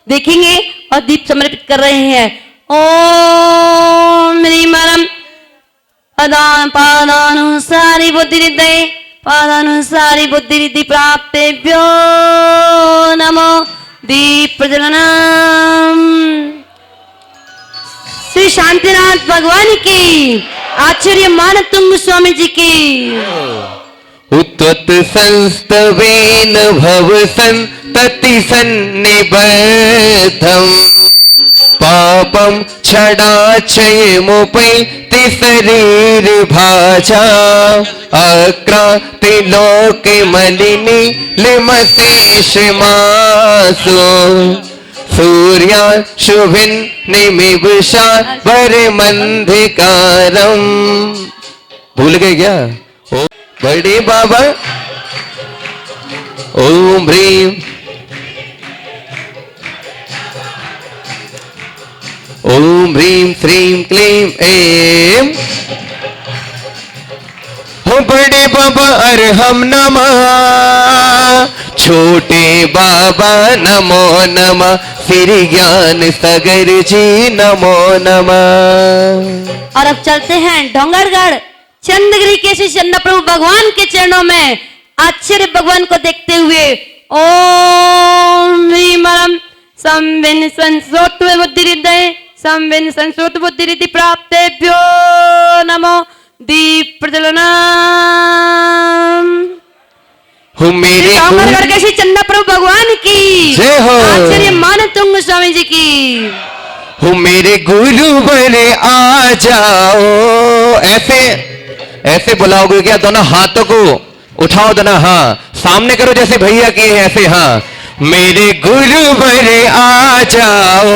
देखेंगे और दीप समर्पित कर रहे हैं। ओम ह्रीं मरम पादानुसारी बुद्धि रिद्धि प्राप्तेभ्यो नमो दीप प्रज्वलनम्। श्री शांतिनाथ भगवान की आचार्य मानतुंग स्वामी जी की उत्वत संस्तवेन भव संतति सन्निबद्धम् పాపం క్షడాక్షయముపై శరీర భాషా అక్రాంతి లోకి మలిని లిమశేష మాసు सूर्या शुभिन निमिषा वरमंधिकारम। भूल गए क्या? ओ बड़े बाबा ओम ह्रीम ओम ह्रीम श्रीम क्लीम ऐम। हो बड़े बाबा अरहम नमः, छोटे बाबा नमो नमः, श्री ज्ञान सागर जी नमो नमः। और अब चलते हैं डोंगरगढ़ चंद्रगिरी के श्री चंद्र प्रभु भगवान के चरणों में आश्चर्य भगवान को देखते हुए ओम ह्रीमरम संविन संसोत बुद्धि हृदय संविन संसोत बुद्धि रिद्धि प्राप्तेभ्यो नमो दीप प्रज्वलनम। हो मेरे डोंगरगढ़ के श्री चंद्र प्रभु भगवान की जय हो। आचार्य मानतुंग स्वामी जी की। हो मेरे गुरु बने आ जाओ। ऐसे ऐसे बुलाओगे क्या? दोनों हाथों को उठाओ, दोनों हाँ सामने करो जैसे भैया किए हैं ऐसे। हाँ मेरे गुरु बने आ जाओ,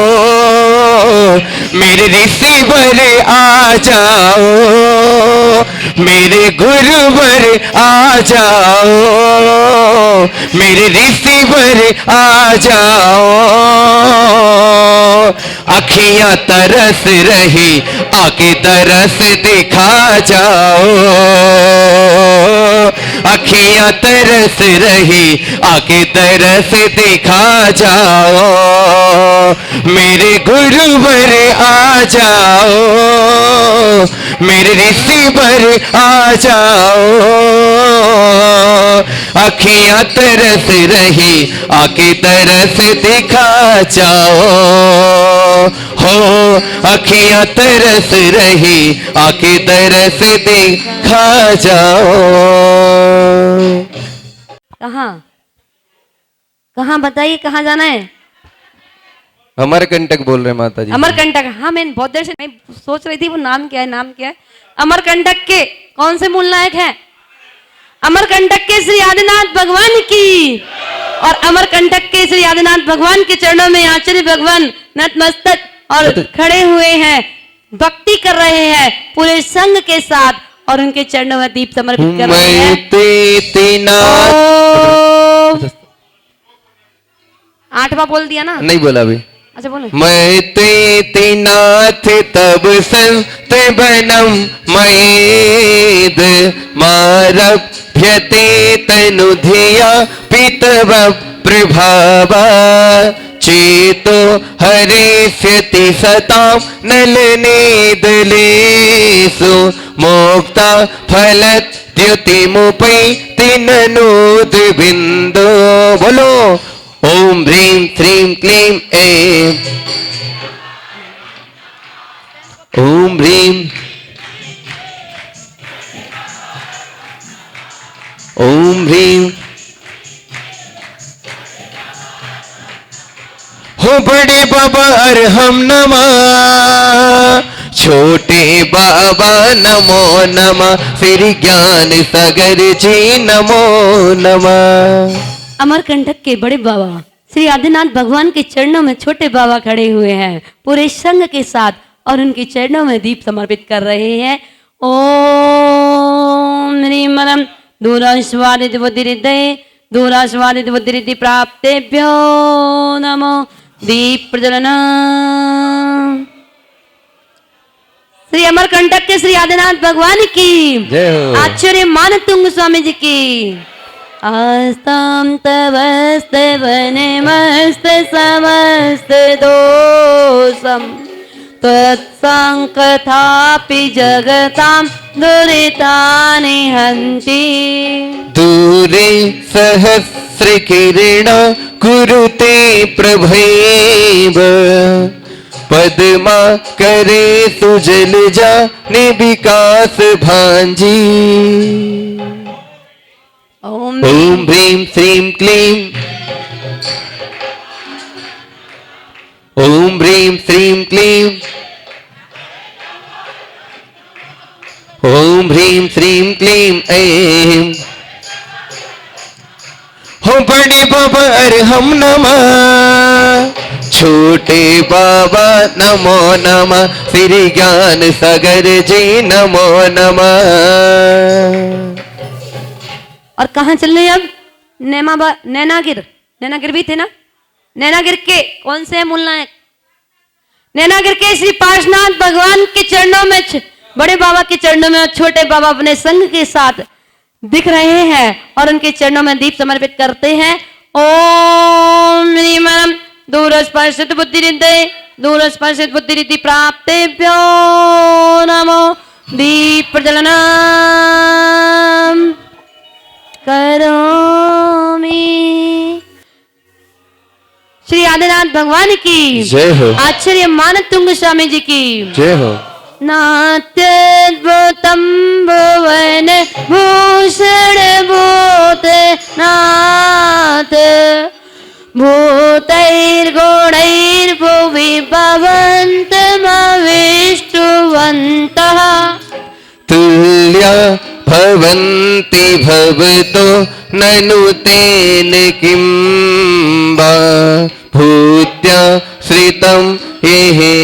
मेरे ऋषि बने आ जाओ, मेरे गुरु बने आ जाओ, मेरे ऋषि बने आ जाओ। अखियां तरस रही आके तरस दिखा जाओ, अखियां तरस रही आके तरस दिखा जाओ। मेरे गुरु बरे आ जाओ, मेरे ऋषि बरे आ जाओ। अखियां तरस रही आके तरस दिखा जाओ। हो अखियां तरस रही आके तरस दिखा जाओ। कहाँ कहाँ बताइए, कहाँ जाना है? अमरकंटक बोल रहे माता जी। अमरकंटक, हाँ मैं बहुत देर से मैं सोच रही थी वो नाम क्या है, नाम क्या है? अमरकंटक के कौन से मूल नायक हैं? अमरकंटक के श्री आदिनाथ भगवान की। और अमरकंटक के श्री आदिनाथ भगवान के चरणों में आचार्य भगवान नतमस्तक और खड़े हुए हैं, भक्ति कर रहे हैं पूरे संघ के साथ और उनके चरणों में दीप समर्पित कर रहे हैं। ओम। आठवां बोल दिया ना? नहीं बोला अभी। अच्छा बोलो। मैं ते नाथ तब संत बनम मयेद मारभ्यते तनुधिया पितव प्रभावा चेतो हरेष्यति सतां नलनेदलेषु मोक्ता फलद्युतिमुपै तिननोद बिंदो। बोलो ओम ह्रीं श्रीं क्लीं ऐं। ओम ह्रीं ओम ह्रीं। हो बड़े बाबा अरहम नमः, छोटे बाबा नमो नमः, श्री ज्ञान सागर जी नमो नमः। अमरकंटक के बड़े बाबा श्री आदिनाथ भगवान के चरणों में छोटे बाबा खड़े हुए हैं पूरे संघ के साथ और उनके चरणों में दीप समर्पित कर रहे हैं। ओम ह्रीमरम दूरास्वादित बुद्धिरिद्धे दूरास्वादित बुद्धिरिद्धि प्राप्तेभ्यो नमो दीप प्रज्वलनम। श्री अमरकंटक के श्री आदिनाथ भगवान की जय हो। आचार्य मानतुंग स्वामी जी की। आस्तां तवस्तवनमस्त समस्त दोषम् त्वत्सङ्कथापि जगतां दुरितानि हन्ति। दूरे सहस्र किरण कुरुते प्रभैव पद्मा करे सुजल जा विकास भांजी। ओम ओम ह्रीं श्रीं क्लीं ओम ह्रीं श्रीं क्लीं ओम ह्रीं श्रीं क्लीं ऐं हो बड़े बाबा अरहम नमः छोटे बाबा नमो नमः श्री ज्ञान सागर जी नमो नमः। और कहाँ चल रहे हैं अब? नैनागिर भी थे ना? नैनागिर के कौन से मूल नायक? नैनागिर के श्री पार्श्वनाथ भगवान के चरणों में, बड़े बाबा के चरणों में छोटे बाबा अपने संग के साथ दिख रहे हैं और उनके चरणों में दीप समर्पित करते हैं। ओम ह्रीं दूरस्पर्शित बुद्धिरिद्धे दूरस्पर्शित बुद्धिरिद्धि प्राप्तेभ्यो नमो दीप प्रज्वलनम करोमि। श्री आदिनाथ भगवान की जय हो। आचार्य मानतुंग स्वामी जी की जय हो। नात्यद्भुतं भुवन भूषण भूतनाथ भूतैर्गुणैर्भुवि भवन्तमविष्टुवन्तः तुल्या भवन्ति भवतो ननु तेन किं वा भूत्या श्रितं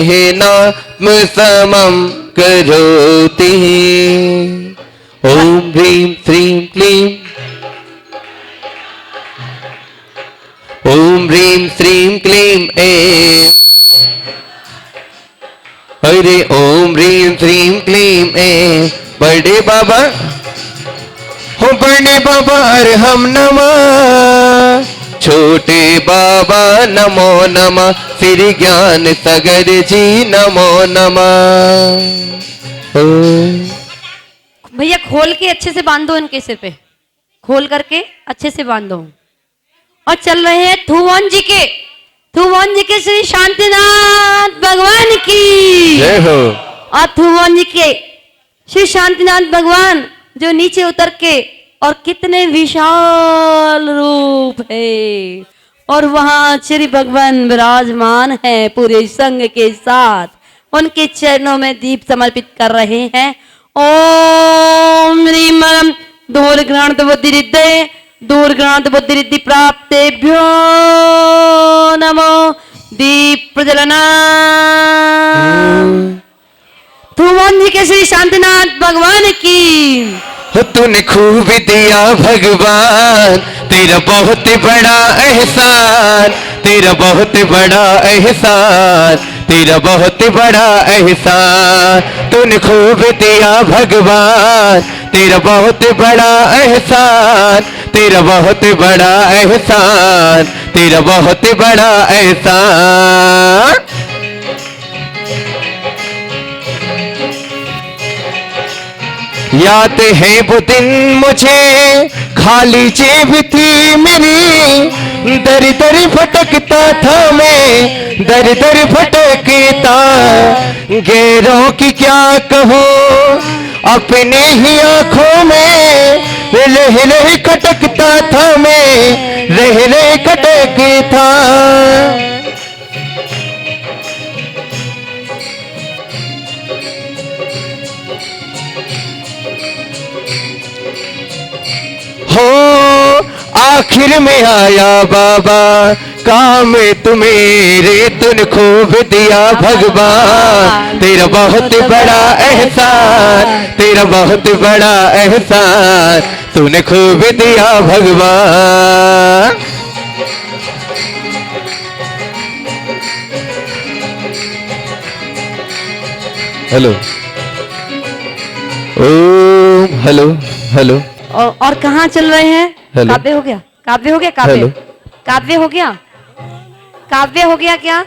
येनात्मसमं करोति। ओम ह्रीं श्रीं क्लीं ओम ह्रीं श्रीं क्लीं ऐं अरे ओम ह्रीं श्रीं क्लीं ऐं बड़े बाबा हो बड़े बाबा अरहम नमः छोटे बाबा नमो नमः श्री ज्ञान सागर जी नमो नमः। भैया खोल के अच्छे से बांधो इनके सिर पे, खोल करके अच्छे से बांधो। और चल रहे हैं थुवन जी के श्री शांतिनाथ भगवान की जय हो। और थुवन जी के श्री शांतिनाथ भगवान जो नीचे उतर के, और कितने विशाल रूप है, और वहां श्री भगवान विराजमान है पूरे संघ के साथ, उनके चरणों में दीप समर्पित कर रहे हैं। ओम ह्रीं दूरग्रांत बुद्धिरिद्धे दूरग्रांत बुद्धिरिद्धि प्राप्तेभ्यो नमो दीप प्रज्वलनम। थुवन जी के श्री शांतिनाथ भगवान की तूने खूब दिया भगवान तेरा बहुत बड़ा एहसान तेरा बहुत बड़ा एहसान तेरा बहुत बड़ा एहसान तूने खूब दिया भगवान तेरा बहुत बड़ा एहसान तेरा बहुत बड़ा एहसान तेरा बहुत बड़ा एहसान। याद है वो दिन मुझे खाली जेब थी मेरी दर दर भटकता था मैं दर दर भटकता गैरों की क्या कहूँ अपने ही आंखों में रह रह खटकता था मैं रह रह खटकता। हो आखिर में आया बाबा काम तुम्हेरे तूने खूब दिया भगवान तेरा बहुत बड़ा एहसान तेरा बहुत बड़ा एहसान तूने खूब दिया भगवान। हेलो ओम हेलो हेलो। और कहाँ चल रहे हैं? हेलो। काव्य हो गया काव्य हो गया काव्य हेलो। काव्य हो गया काव्य हो गया क्या?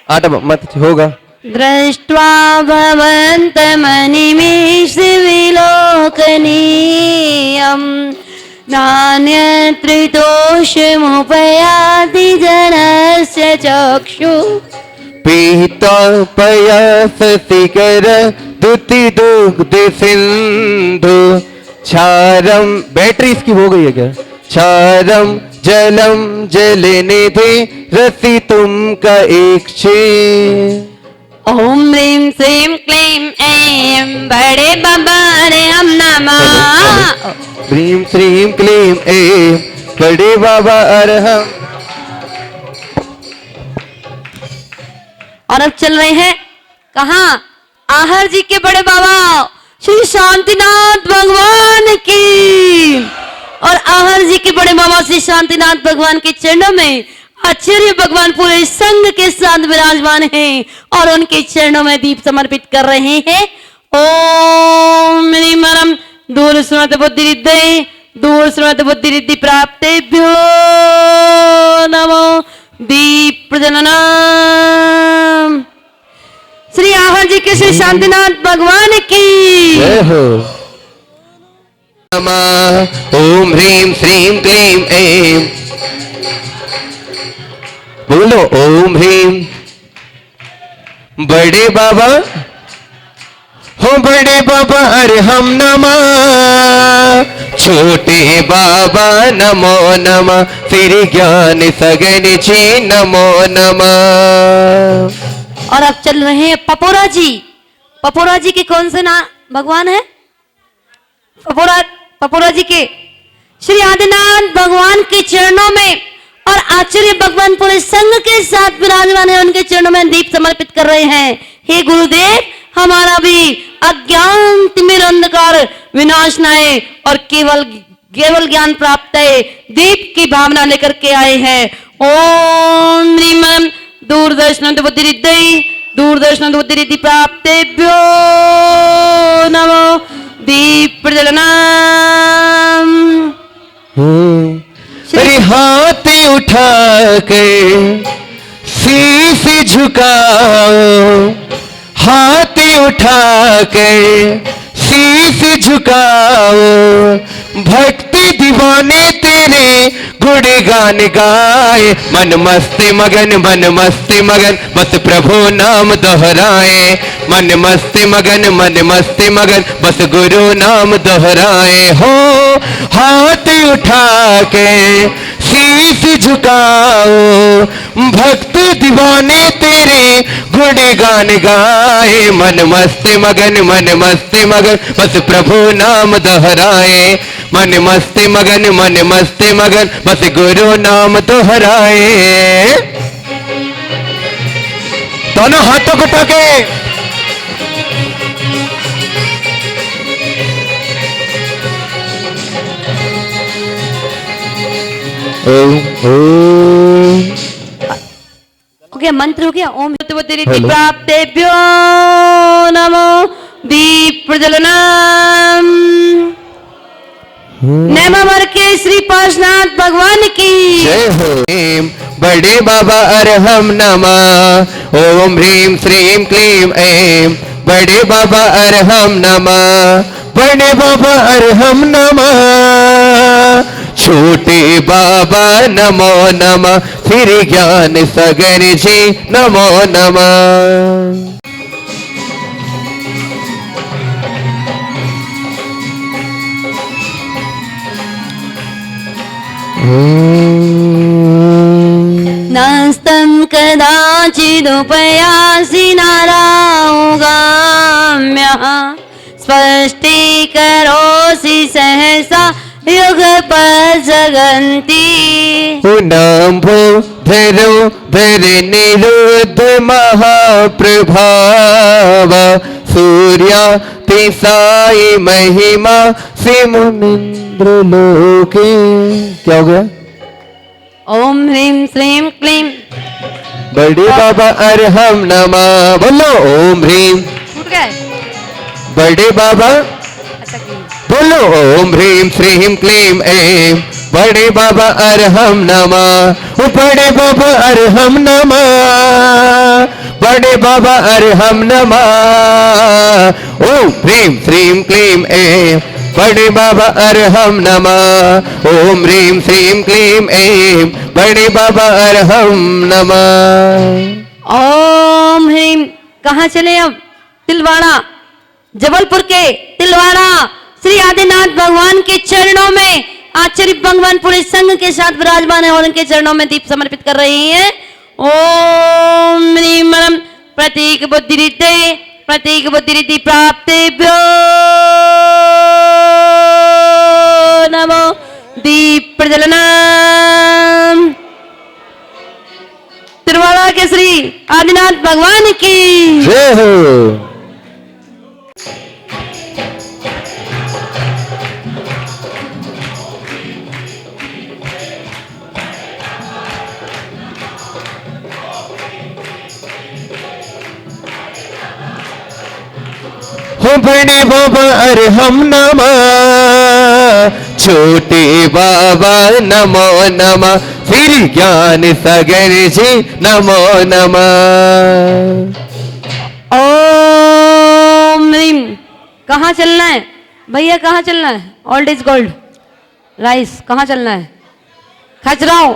आठ मत होगा। दृष्ट्वा भवन्तमनिमेषविलोकनीयं नान्यत्रिदोषमुपयाति जनस्य चक्षु पीता पयाससिकर दुति दुग्ध सिंधु क्षारम बैटरी इसकी हो गई है क्या? क्षारम जलम जलनिधि रसि तुमका एक छे। ओम ह्रीं श्रीं क्लीं ऐं बड़े बाबा रे हम नमः। ह्रीं श्रीं क्लीं ऐं बड़े बाबा अरहम। और अब चल रहे हैं कहाँ? आहर जी के बड़े बाबा श्री शांतिनाथ भगवान की। और आहर जी के बड़े बाबा श्री शांतिनाथ भगवान के चरणों में आचार्य भगवान पूरे संघ के साथ विराजमान हैं और उनके चरणों में दीप समर्पित कर रहे हैं। ओम ह्रीं परम दूर स्मृत बुद्धि रिद्धि दूर स्मृत बुद्धि रिद्धि प्राप्तेभ्यो नमो दीप प्रज्वलनम। श्री आहर जी के श्री शांतिनाथ भगवान की जय हो। नमः ओम ह्रीं श्रीं क्लीं ऐं। बोलो ओम ह्रीं। बड़े बाबा हो बड़े बाबा अरहम नमः। छोटे बाबा नमो नमः। श्री ज्ञान सगन जी नमो नमः। और अब चल रहे हैं पपोरा जी। पपोरा जी के कौन से नाम भगवान है? पपोरा जी के श्री आदिनाथ भगवान के चरणों में और आचार्य भगवान पूरे संघ के साथ विराजमान है, उनके चरणों में दीप समर्पित कर रहे हैं। हे गुरुदेव, हमारा भी अज्ञान तिमिर अंधकार विनाश नाए और केवल ज्ञान प्राप्त है, दीप की भावना लेकर के आए हैं। ओम ह्रीं दूरदर्शन बुद्धि रिद्धि दूरदर्शन बुद्धि रिद्धि प्राप्तेभ्यो नमो दीप प्रज्वलनम। अरे हाथ उठा के शीश झुकाओ। हाथ उठा के शीश झुकाओ। भक्ति दीवाने तेरे गुणगान गाए। मन मस्ती मगन बस प्रभु नाम दोहराए। मन मस्ती मगन बस गुरु नाम दोहराए हो। हाथ उठा के शीश झुकाओ। भक्त दीवाने तेरे गुणगान गाए। मन मस्ती मगन बस प्रभु नाम दोहराए। मन मस्ती मगन बस गुरु नाम दोहराए। दोनों हाथों को उठा के हो गया, मंत्र हो गया। ओम प्राप्तेभ्यो नमो दीप प्रज्वलनम। नैमावर के श्री पार्श्वनाथ भगवान की जय हो। बड़े बाबा अरहम नमः। ओम ह्रीं श्रीं क्लीं ऐं बड़े बाबा अरहम नमः। बड़े बाबा अरहम नमः। छोटे बाबा नमो नमः। फिर ज्ञान सगर जी नमो नमः। नास्तं कदाचिदुपयासि नारागाम्यः। स्पष्टीकरोसि सहसा युगपजगन्ति। नाम्भो धरो धर निरुद्ध महाप्रभाव। सूर्या तिसाई महिमा सिमुनिंद्र लोके। क्या हो गया? ओम ह्रीं श्रीं क्लीं बड़े बाबा अरहम नमः। बोलो ओम ह्रीं। छूट गए। बड़े बाबा अच्छा क्लीं। बोलो ओम ह्रीं श्रीं क्लीं ऐं बड़े बाबा अरहम नमः। बड़े बाबा अरहम नमः। बड़े बाबा अरहम नमः। ओम ह्रीं श्रीं क्लीं ऐं बड़े बाबा अरहम नमः। ओम ह्रीं श्रीं क्लीं ऐं बड़े बाबा अरहम नमः। ओम ह्रीं कहाँ चले अब? तिलवाड़ा, जबलपुर के तिलवाड़ा श्री आदिनाथ भगवान के चरणों में आचार्य भगवान पूरे संघ के साथ विराजमान है और उनके चरणों में दीप समर्पित कर रहे हैं। ओम ह्रीं मरम प्रतीक बुद्धि प्राप्तेभ्यो नमो दीप प्रज्वलनम। तिरुमाला के श्री आदिनाथ भगवान की जय हो। हो बड़े बाबा अरे हम नमा, छोटे बाबा नमो नमः, फिर ज्ञान सागर जी नमो नमः। ओम ह्रीं। कहाँ चलना है भैया, कहाँ चलना है? ओल्ड इज गोल्ड राइस कहाँ चलना है? खजुराहो।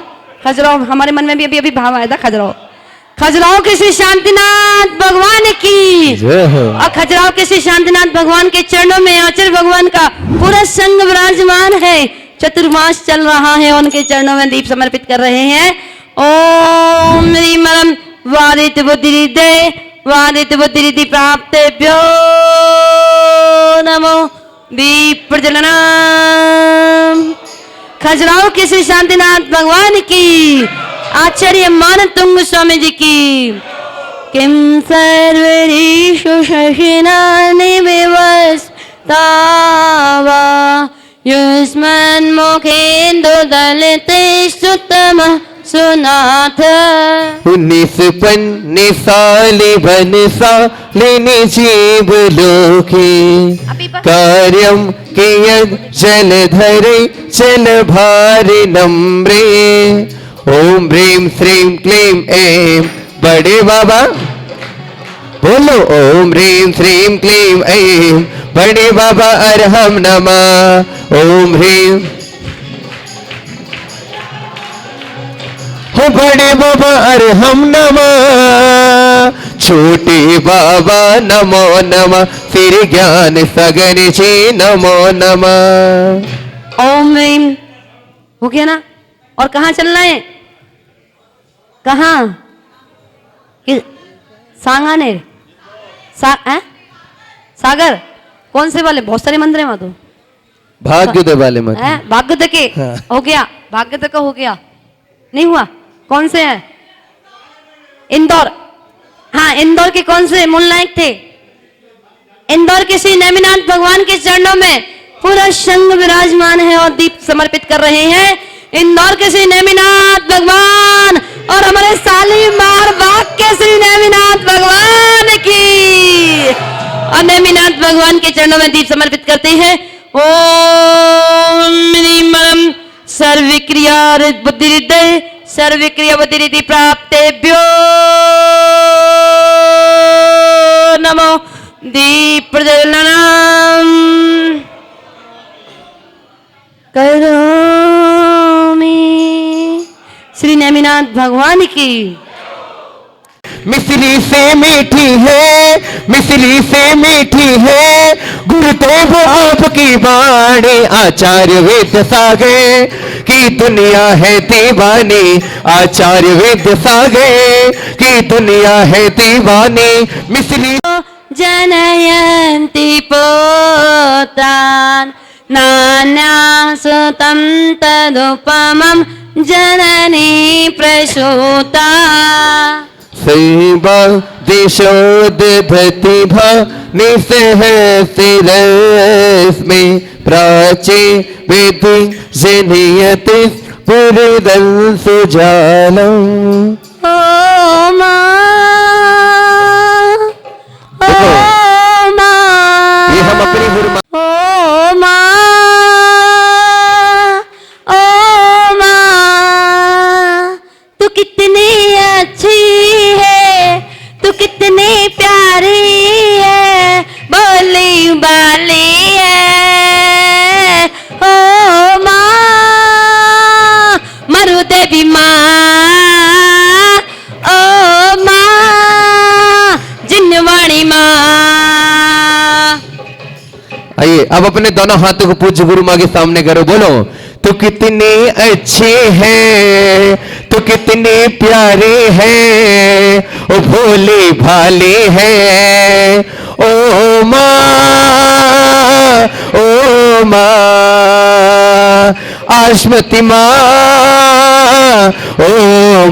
खजुराहो हमारे मन में भी अभी भाव आया था। खजुराहो खजुराहो के श्री शांतिनाथ भगवान की जय हो। और खजुराहो के श्री शांतिनाथ भगवान के चरणों में आचार्य भगवान का पूरा संघ विराजमान है। चतुर्मास चल रहा है, उनके चरणों में दीप समर्पित कर रहे हैं। ओम ह्रीं मरम वादित बुद्धि प्राप्तेभ्यो नमो दीप प्रज्वलनम। खजुराहो के श्री शांतिनाथ भगवान की, आचार्य मानतुंग स्वामी जी की। किम सर्वरीषु शशिनानि विवस्तावा युष्मन्मुखेन्दु दलिते सुतमः सुनाथ। 19 पन्ने साले बन सालिनी जीव लोके, कार्यम कियद जलधरे जल भारि नम्रे। ओम ह्रीं श्रीं क्लीं ऐं बड़े बाबा बोलो। ओम ह्रीं श्रीं क्लीं ऐं बड़े बाबा अरहम नमः। ओम ह्रीं हो बड़े बाबा अरहम नमः, छोटे बाबा नमो नमः, फिर ज्ञान सागर जी नमो नमः। ओम ह्रीं हो गया ना? और कहाँ चलना है? कहाँ? सांगानेर सागर कौन से वाले? बहुत सारे मंदिर हैं वहां तो। भाग्योदय वाले मत। भाग्योदय के हाँ। हो गया, भाग्योदय का हो गया, नहीं हुआ? कौन से हैं? इंदौर। हाँ इंदौर के कौन से मूलनायक थे? इंदौर के श्री नेमिनाथ भगवान के चरणों में पूरा संघ विराजमान है और दीप समर्पित कर रहे हैं। इंदौर के श्री नेमिनाथ भगवान और हमारे शालीमार बाग के श्री नेमिनाथ भगवान की, और नेमिनाथ भगवान के चरणों में दीप समर्पित करते हैं। ओम ह्रीं मरम सर्वक्रिया बुद्धि प्राप्तेभ्यो नमो दीप प्रज्वलनम। करोमि श्री नेमिनाथ भगवान की। मिश्री से मीठी है, मिश्री से मीठी है, गुरुदेव आपकी वाणी, आचार्य वेद सागर की दुनिया है दीवानी, आचार्य वेद सागर की दुनिया है दीवानी। मिश्री जनयन्ति पोतान् नान्यासुतं तदुपमं जननी प्रसूता। सेवा दिशोदधति भा निसहसिरस्मे, प्राची वेदि जनियति पुरदं सुजालम्। ओ माँ, ओ माँ, ये हम अपनी हुर्मा ओ माँ, ओ माँ, तू कितनी अच्छी है, तू कितनी प्यारी है, बोली बाली है। ओ माँ, मरु देवी माँ, ओ माँ, जिन्नवाणी माँ। आइए अब अपने दोनों हाथों को पूज्य गुरु माँ के सामने करो। बोलो तू कितने अच्छे हैं, तू कितने प्यारे हैं, ओ भोले भाले हैं। ओ माँ, ओ माँ, आशमती माँ, ओ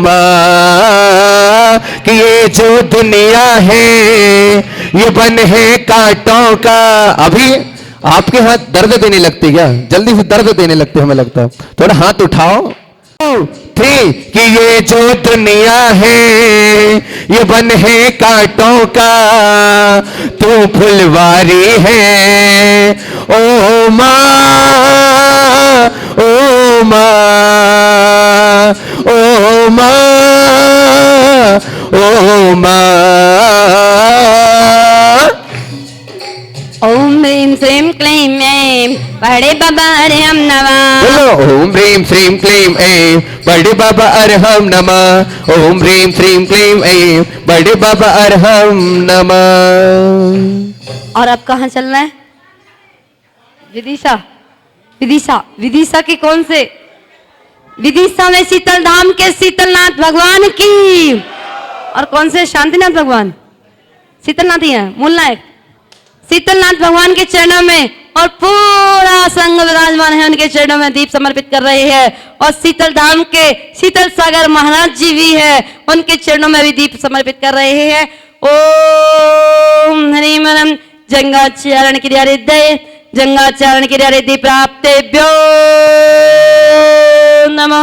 माँ, कि ये जो दुनिया है ये बन है कांटों का। अभी आपके हाथ दर्द देने लगते क्या? जल्दी से दर्द देने लगते हमें लगता है। थोड़ा हाथ उठाओ। 2, 3 कि ये जो दुनिया है ये बन है कांटों का, तू फुलवारी है। ओ माँ, ओ माँ, ओ माँ, ओ माँ। ओम ह्रीं श्रीं क्लीं ऐं बड़े बाबा अरहम नमः। बोलो ओम ह्रीं श्रीं क्लीं ऐं बड़े बाबा अरहम नमः। ओम ह्रीं श्रीं क्लीं ऐं बड़े बाबा अरहम नमः। और अब कहाँ चलना है? विदिशा, विदिशा, विदिशा की कौन से? विदिशा में शीतल धाम के शीतलनाथ भगवान की। और कौन से? शांतिनाथ भगवान। शीतलनाथ ही है मूल नायक। शीतलनाथ भगवान के चरणों में और पूरा संघ विराजमान है, उनके चरणों में दीप समर्पित कर रहे हैं। और शीतल धाम के शीतल सागर महाराज जी भी है, उनके चरणों में भी दीप समर्पित कर रहे हैं। ओम ह्रीं ह्रीं जंगाचरण क्रिया हृदय जंगाचरण क्रिया हृदय प्राप्तेभ्यो नमो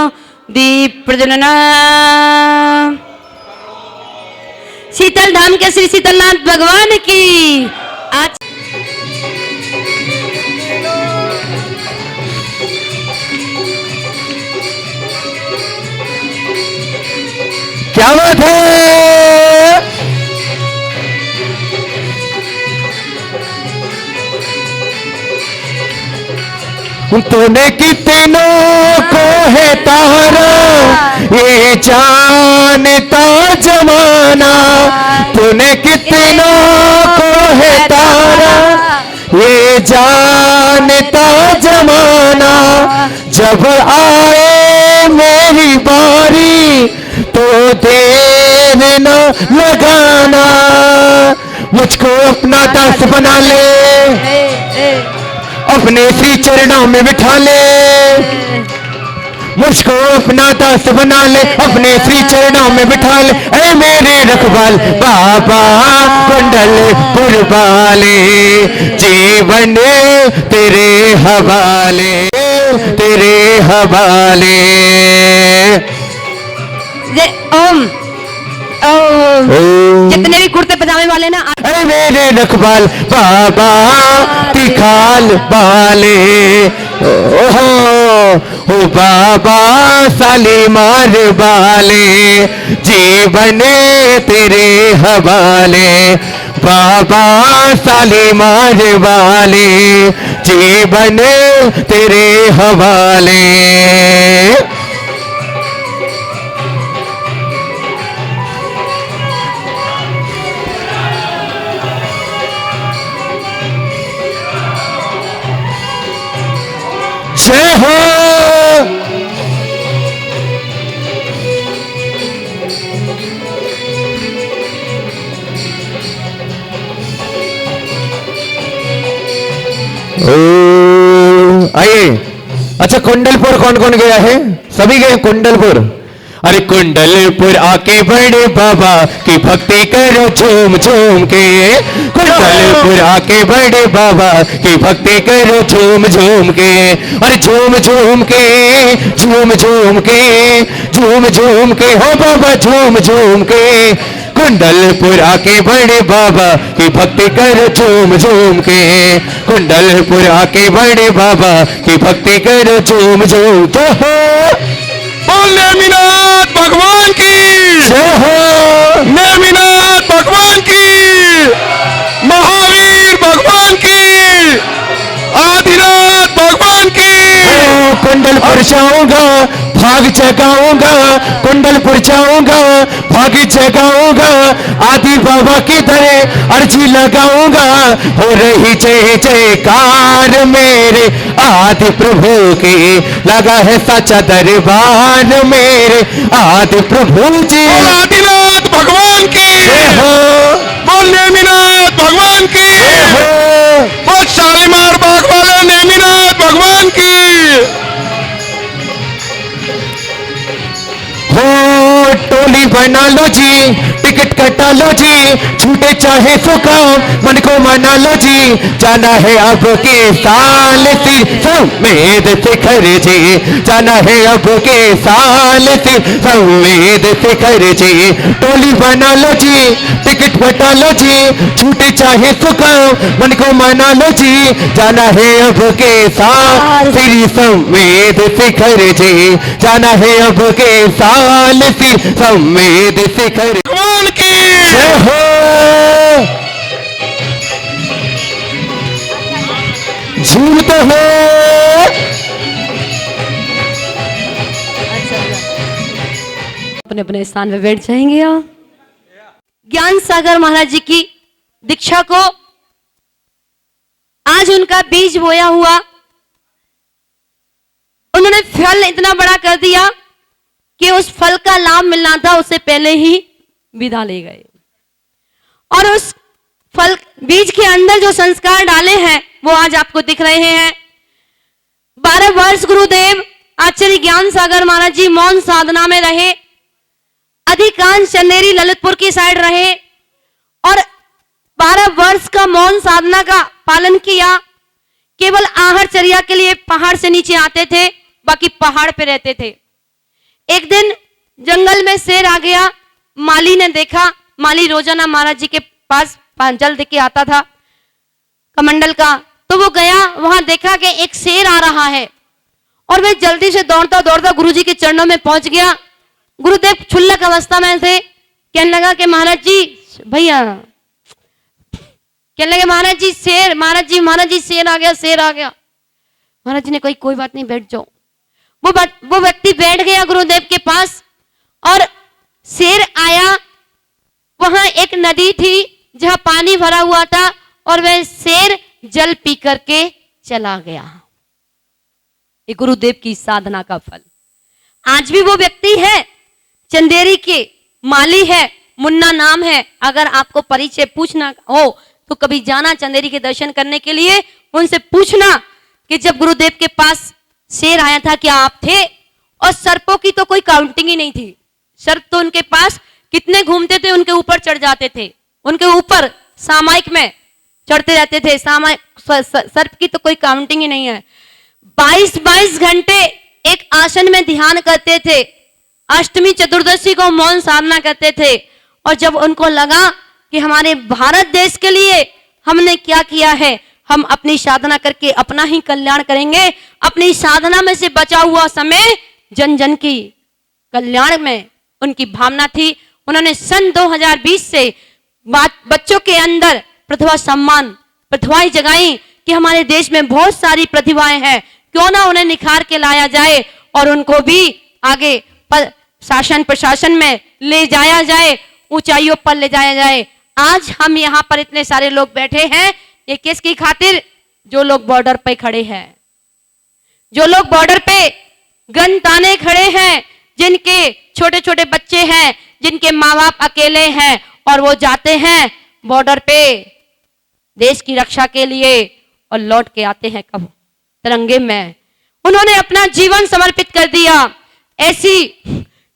दीप प्रज्वलन। शीतल धाम के श्री शीतलनाथ भगवान की। आज क्या बात है? तूने कितनों को है तारा ये जानता जमाना, तूने कितनों को है तारा ये जानता जमाना। जब आए मेरी बारी तो देर न लगाना, मुझको अपना दास बना ले, अपने श्री चरणों में बिठा ले। मुझको अपना दास बना ले, अपने श्री चरणों में बिठा ले। ऐ मेरे रखवाल बाबा कुंडलपुर वाले, जीवन तेरे हवाले, तेरे हवाले। ओम ओम ओम। जितने भी कुर्ते पजामे वाले ना, ऐ मेरे रखवाल बाबा तिखाल वाले, ओ बाबा साली मार वाले, जीवन तेरे हवाले। बाबा साली मार वाले, जीवन तेरे हवाले। जय हो। आइए। अच्छा, कुंडलपुर कौन कौन गया है? सभी गए कुंडलपुर। अरे कुंडलपुर आके बड़े बाबा की भक्ति करो झूम झूम के। कुंडलपुर आके बड़े बाबा की भक्ति करो झूम झूम के। अरे झूम झूम के, झूम झूम के, झूम झूम के, हो बाबा झूम झूम के। कुंडलपुर आके बड़े बाबा की भक्ति करो झूम झूम के। कुंडलपुर आके बड़े बाबा की भक्ति करो झूम झूम के। बोल नेमिनाथ भगवान की जय हो। नेमिनाथ भगवान की, महावीर भगवान की, आदिनाथ भगवान की। कुंडलपुर जाऊंगा, भाग जगाऊंगा, कुंडलपुर जाऊंगा, भाग जगाऊंगा, आदि बाबा की तरह अर्जी लगाऊंगा, हो रही जय जयकार मेरे आदि प्रभु की, लगा है सच्चा दरबार मेरे आदि प्रभु जी। बोल आदिनाथ भगवान की, जय हो, बोल नेमिनाथ भगवान की, जय हो, बोल शालीमार बाग वाले नेमिनाथ भगवान की। हो टोली बना लो जी, टिकट कटा लो जी, छूटे चाहे सुखाम मन को मना लो जी, जाना है अब के साल सी संवेद शिखर जी, जाना है अब के साल सी संवेद शिखर जी। टोली बना लो जी, टिकट कटा लो जी, छूटे चाहे सुखाम मन को मना लो जी, जाना है अब के साल श्री संवेद शिखर जी, जाना है अब के साल सी संवेद शिखर भगवान की जय हो। झूमते हो, अपने अपने स्थान पे बैठ जाएंगे आप। ज्ञान सागर महाराज जी की दीक्षा को आज उनका बीज बोया हुआ, उन्होंने फल इतना बड़ा कर दिया कि उस फल का लाभ मिलना था उससे पहले ही विदा ले गए। और उस फल बीज के अंदर जो संस्कार डाले हैं वो आज आपको दिख रहे हैं। 12 वर्ष गुरुदेव आचार्य ज्ञान सागर महाराज जी मौन साधना में रहे, अधिकांश चंदेरी ललितपुर की साइड रहे और 12 वर्ष का मौन साधना का पालन किया। केवल आहारचर्या के लिए पहाड़ से नीचे आते थे, बाकी पहाड़ पे रहते थे। एक दिन जंगल में शेर आ गया, माली ने देखा, माली रोजाना महाराज जी के पास जल दे के आता था कमंडल का, तो वो गया, वहां देखा कि एक शेर आ रहा है और वह जल्दी से दौड़ता दौड़ता गुरुजी के चरणों में पहुंच गया। गुरुदेव क्षुल्लक अवस्था में थे, कहने लगा कि महाराज जी भैया, कहने लगे महाराज जी शेर, महाराज जी शेर आ गया, शेर आ गया। महाराज जी ने कही कोई बात नहीं, बैठ जाओ। वो व्यक्ति बैठ गया गुरुदेव के पास और शेर आया। वहां एक नदी थी जहां पानी भरा हुआ था और वह शेर जल पी करके चला गया। ये गुरुदेव की साधना का फल। आज भी वो व्यक्ति है, चंदेरी के माली है, मुन्ना नाम है। अगर आपको परिचय पूछना हो तो कभी जाना चंदेरी के दर्शन करने के लिए, उनसे पूछना कि जब गुरुदेव के पास शेर आया था क्या आप थे? और सर्पों की तो कोई काउंटिंग ही नहीं थी। सर्प तो उनके पास कितने घूमते थे, उनके ऊपर चढ़ जाते थे, उनके ऊपर सामायिक में चढ़ते रहते थे। सर्प की तो कोई काउंटिंग ही नहीं है। 22-22 घंटे एक आसन में ध्यान करते थे, अष्टमी चतुर्दशी को मौन साधना करते थे। और जब उनको लगा कि हमारे भारत देश के लिए हमने क्या किया है, हम अपनी साधना करके अपना ही कल्याण करेंगे, अपनी साधना में से बचा हुआ समय जन जन की कल्याण में उनकी भावना थी। उन्होंने सन 2020 से बच्चों के अंदर प्रतिभा सम्मान, प्रतिभाएं जगाई कि हमारे देश में बहुत सारी प्रतिभाएं हैं, क्यों ना उन्हें निखार के लाया जाए और उनको भी आगे शासन प्रशासन में ले जाया जाए, ऊंचाइयों पर ले जाया जाए। आज हम यहाँ पर इतने सारे लोग बैठे हैं, ये किसकी खातिर? जो लोग बॉर्डर पे खड़े हैं, जो लोग बॉर्डर पे गन ताने खड़े हैं, जिनके छोटे छोटे बच्चे हैं, जिनके माँ बाप अकेले हैं और वो जाते हैं बॉर्डर पे देश की रक्षा के लिए और लौट के आते हैं कब? तिरंगे में। उन्होंने अपना जीवन समर्पित कर दिया। ऐसी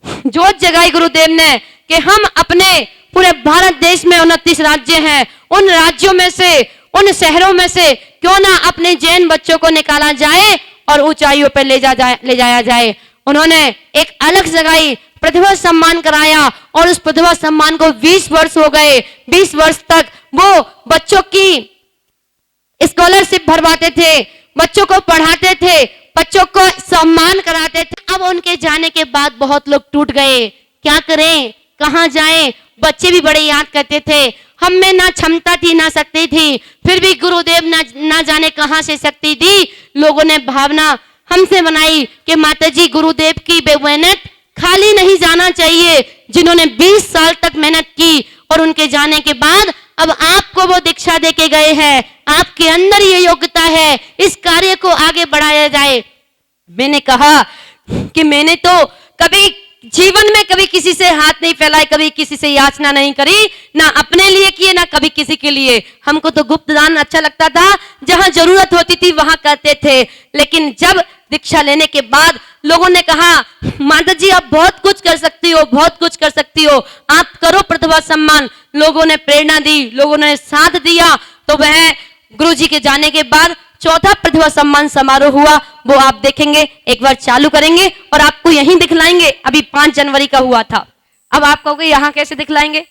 जोत जगाई गुरुदेव ने कि हम अपने पूरे भारत देश में 29 राज्य हैं, उन राज्यों में से, उन शहरों में से क्यों ना अपने जैन बच्चों को निकाला जाए और ऊंचाइयों पर ले जाया जाए। उन्होंने एक अलग जगाई, प्रतिभा सम्मान कराया और उस प्रतिभा सम्मान को 20 वर्ष हो गए। 20 वर्ष तक वो बच्चों की स्कॉलरशिप भरवाते थे, बच्चों को पढ़ाते थे, बच्चों को सम्मान कराते थे। अब उनके जाने के बाद बहुत लोग टूट गए। क्या करें, कहां जाएं? बच्चे भी बड़े याद करते थे। हम में ना क्षमता थी ना शक्ति थी, फिर भी गुरुदेव ना जाने कहां से शक्ति दी। लोगों ने भावना हमसे बनाई कि माताजी गुरुदेव की बेमेहनत खाली नहीं जाना चाहिए, जिन्होंने 20 साल तक मेहनत की और उनके जाने के बाद अब आपको वो दीक्षा देके गए हैं। आपके अंदर ये योग्यता है, इस कार्य को आगे बढ़ाया जाए। मैंने कहा कि मैंने तो कभी जीवन में कभी किसी से हाथ नहीं फैलाए, कभी किसी से याचना नहीं करी, ना अपने लिए किए ना कभी किसी के लिए। हमको तो गुप्त दान अच्छा लगता था, जहां जरूरत होती थी वहां करते थे। लेकिन जब दीक्षा लेने के बाद लोगों ने कहा माता जी आप बहुत कुछ कर सकती हो, बहुत कुछ कर सकती हो, आप करो प्रतिभा सम्मान। लोगों ने प्रेरणा दी, लोगों ने साथ दिया, तो वह गुरु जी के जाने के बाद चौथा प्रतिभा सम्मान समारोह हुआ। वो आप देखेंगे, एक बार चालू करेंगे और आपको यहीं दिखलाएंगे। अभी 5 जनवरी का हुआ था। अब आप कहोगे यहां कैसे दिखलाएंगे,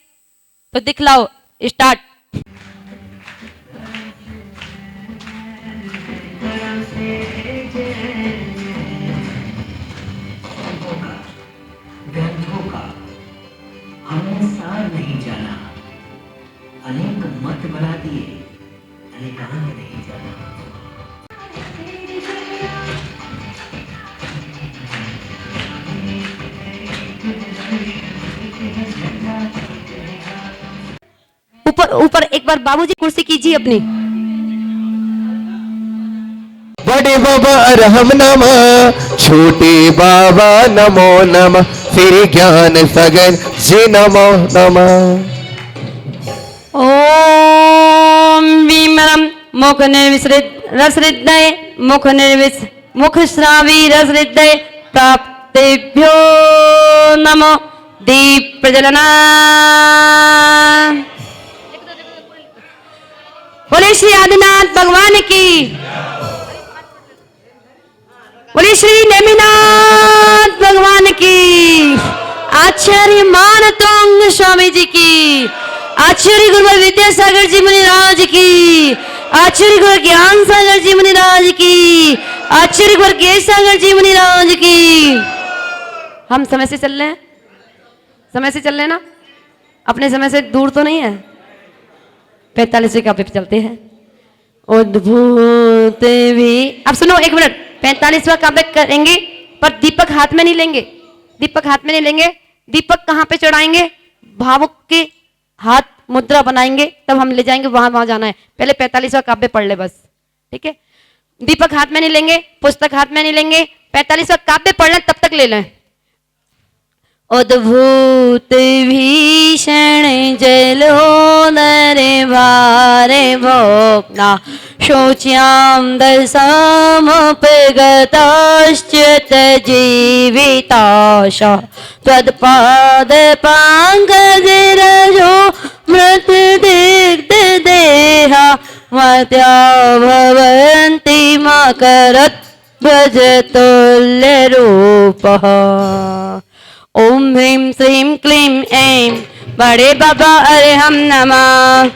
तो दिखलाओ, स्टार्ट। ग्रंथों का हमने सार नहीं जाना, अनेक मत बना दिए, अनेकांग नहीं जाना। ऊपर ऊपर एक बार बाबूजी कुर्सी कीजिए अपनी। बड़े बाबा अरहम नमः, छोटे बाबा नमो नमः, श्री ज्ञान सगर जी नमो नमः। ओम विमलम मुख निर्विसृत रसहृदय मुख मुख श्रावी रसहृदय प्राप्तेभ्यो नमो दीप प्रज्वलना। बोले श्री आदिनाथ भगवान की, बोले श्री नेमिनाथ भगवान की, आचार्य मान तुंग स्वामी जी की, आचार्य गुरु विद्यासागर जी मुनिराज की, आचार्य गुरु ज्ञान सागर जी मुनिराज की, आचार्य गुरु गेश सागर जी मुनिराज की। हम समय से चल रहे हैं, समय से चल रहे हैं ना, अपने समय से दूर तो नहीं है। 45 का पे चलते हैं। उद्भूत भी, अब सुनो एक मिनट, 45वां काव्य करेंगे पर दीपक हाथ में नहीं लेंगे, दीपक हाथ में नहीं लेंगे। दीपक कहां पे चढ़ाएंगे, भावुक के हाथ मुद्रा बनाएंगे, तब हम ले जाएंगे वहां, वहां जाना है। पहले 45वां काव्य पढ़ ले बस, ठीक है। दीपक हाथ में नहीं लेंगे, पुस्तक हाथ में नहीं लेंगे, 45वां काव्य पढ़ लें तब तक ले लें। उद्भूत भीषण जलोदर भारे भोक्ना शोच्यां दशमुपगताश्चित जीविताशा त्वत्पाद पाङ्कजरजो मृतदिग्ध देहा मत्या भवन्ति मकरत् ध्वजतुल्यरूपः। ओम ह्रीं श्रीं क्लीं ऐं बड़े बाबा अरहम नमः।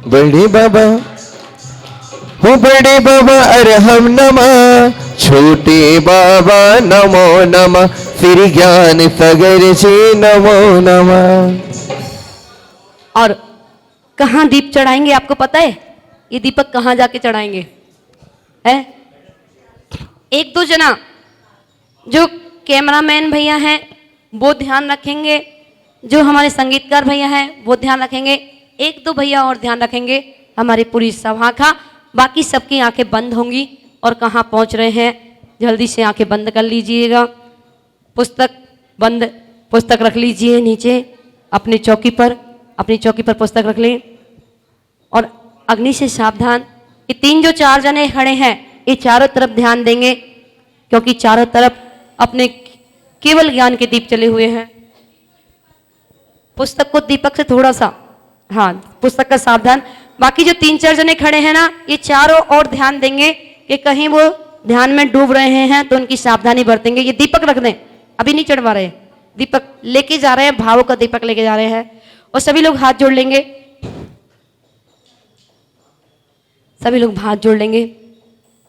बड़े बाबा हो, बड़े बाबा अरहम नमः, छोटे बाबा नमो नमः, श्री ज्ञान सागर जी नमो नमः। और कहाँ दीप चढ़ाएंगे आपको पता है? ये दीपक कहाँ जाके चढ़ाएंगे है? एक दो जना जो कैमरामैन भैया हैं वो ध्यान रखेंगे, जो हमारे संगीतकार भैया हैं वो ध्यान रखेंगे, एक दो भैया और ध्यान रखेंगे हमारी पूरी सभा का। बाकी सबकी आंखें बंद होंगी और कहाँ पहुंच रहे हैं जल्दी से आंखें बंद कर लीजिएगा। पुस्तक बंद, पुस्तक रख लीजिए नीचे अपनी चौकी पर, अपनी चौकी पर पुस्तक रख लें। और अग्नि से सावधान। ये 3 जो 4 जने खड़े हैं ये चारों तरफ ध्यान देंगे, क्योंकि चारों तरफ अपने केवल ज्ञान के दीप चले हुए हैं। पुस्तक को दीपक से थोड़ा सा, हाँ पुस्तक का सावधान। बाकी जो 3-4 जने खड़े हैं ना, ये चारों ओर ध्यान देंगे कि कहीं वो ध्यान में डूब रहे हैं तो उनकी सावधानी बरतेंगे। ये दीपक रख दें, अभी नहीं चढ़वा रहे, दीपक लेके जा रहे हैं, भावों का दीपक लेके जा रहे हैं। और सभी लोग हाथ जोड़ लेंगे, सभी लोग हाथ जोड़ लेंगे।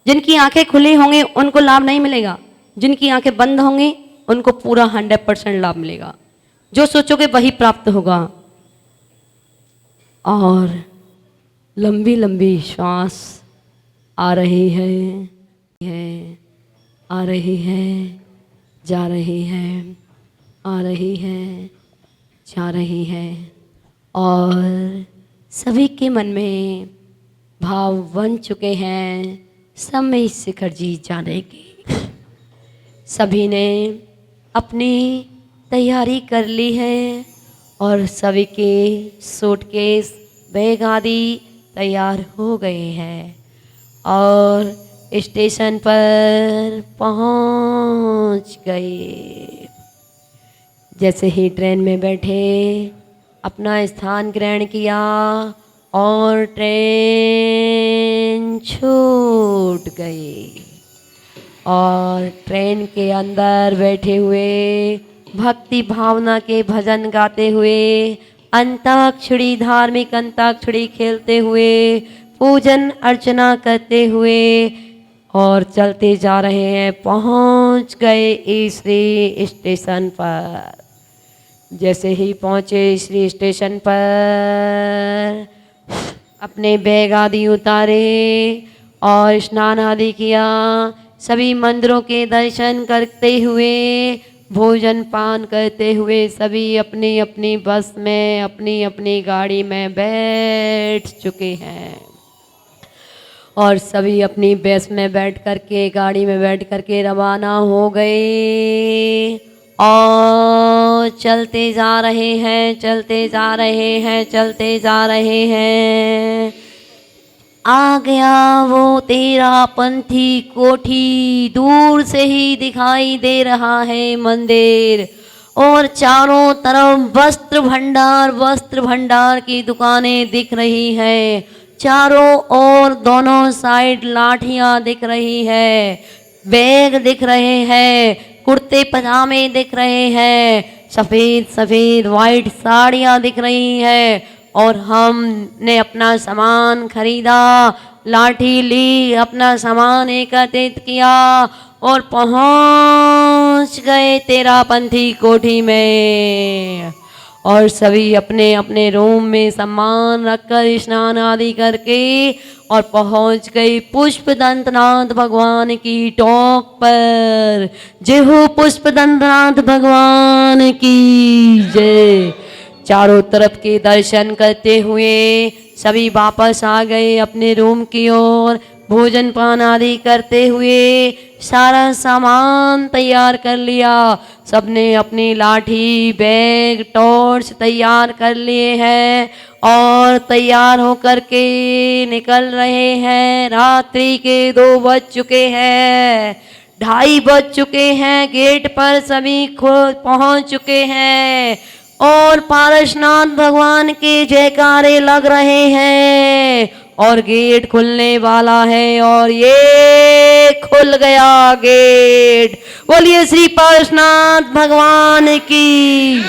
जिनकी आंखें खुली होंगी उनको लाभ नहीं मिलेगा, जिनकी आंखें बंद होंगी उनको पूरा 100% लाभ मिलेगा। जो सोचोगे वही प्राप्त होगा। और लंबी लंबी श्वास आ रही है, आ रही है, जा रही है, आ रही है, जा रही है। और सभी के मन में भाव बन चुके हैं समय शिखर जी जाने की। सभी ने अपनी तैयारी कर ली है और सभी के सूटकेस बैग आदि तैयार हो गए हैं और स्टेशन पर पहुंच गए। जैसे ही ट्रेन में बैठे अपना स्थान ग्रहण किया और ट्रेन छूट गई और ट्रेन के अंदर बैठे हुए भक्ति भावना के भजन गाते हुए अंताक्षरी धार्मिक अंताक्षरी खेलते हुए पूजन अर्चना करते हुए और चलते जा रहे हैं। पहुंच गए श्री स्टेशन पर। जैसे ही पहुंचे श्री स्टेशन पर अपने बैग आदि उतारे और स्नान आदि किया। सभी मंदिरों के दर्शन करते हुए भोजन पान करते हुए सभी अपनी अपनी बस में अपनी अपनी गाड़ी में बैठ चुके हैं और सभी अपनी बस में बैठ करके गाड़ी में बैठ करके रवाना हो गए और चलते जा रहे हैं, चलते जा रहे हैं, चलते जा रहे हैं। आ गया वो तेरा पंथी कोठी, दूर से ही दिखाई दे रहा है मंदिर और चारों तरफ वस्त्र भंडार की दुकानें दिख रही है। चारों ओर दोनों साइड लाठियां दिख रही है, बैग दिख रहे हैं, कुर्ते पजामे दिख रहे हैं, सफ़ेद सफ़ेद वाइट साड़ियाँ दिख रही हैं और हमने अपना सामान खरीदा, लाठी ली, अपना सामान एकत्रित किया और पहुंच गए तेरापंथी कोठी में। और सभी अपने अपने रूम में सामान रखकर स्नान आदि करके और पहुंच गई पुष्पदंतनाथ भगवान की टॉक पर। जय हो पुष्पदंतनाथ भगवान की जय। चारों तरफ के दर्शन करते हुए सभी वापस आ गए अपने रूम की ओर। भोजन पान आदि करते हुए सारा सामान तैयार कर लिया। सबने अपनी लाठी, बैग, टॉर्च तैयार कर लिए हैं और तैयार होकर के निकल रहे हैं। रात्रि के 2 बज चुके हैं, 2:30 बज चुके हैं। गेट पर सभी पहुंच चुके हैं और पारसनाथ भगवान के जयकारे लग रहे हैं और गेट खुलने वाला है और ये खुल गया गेट। बोलिए श्री पारसनाथ भगवान की।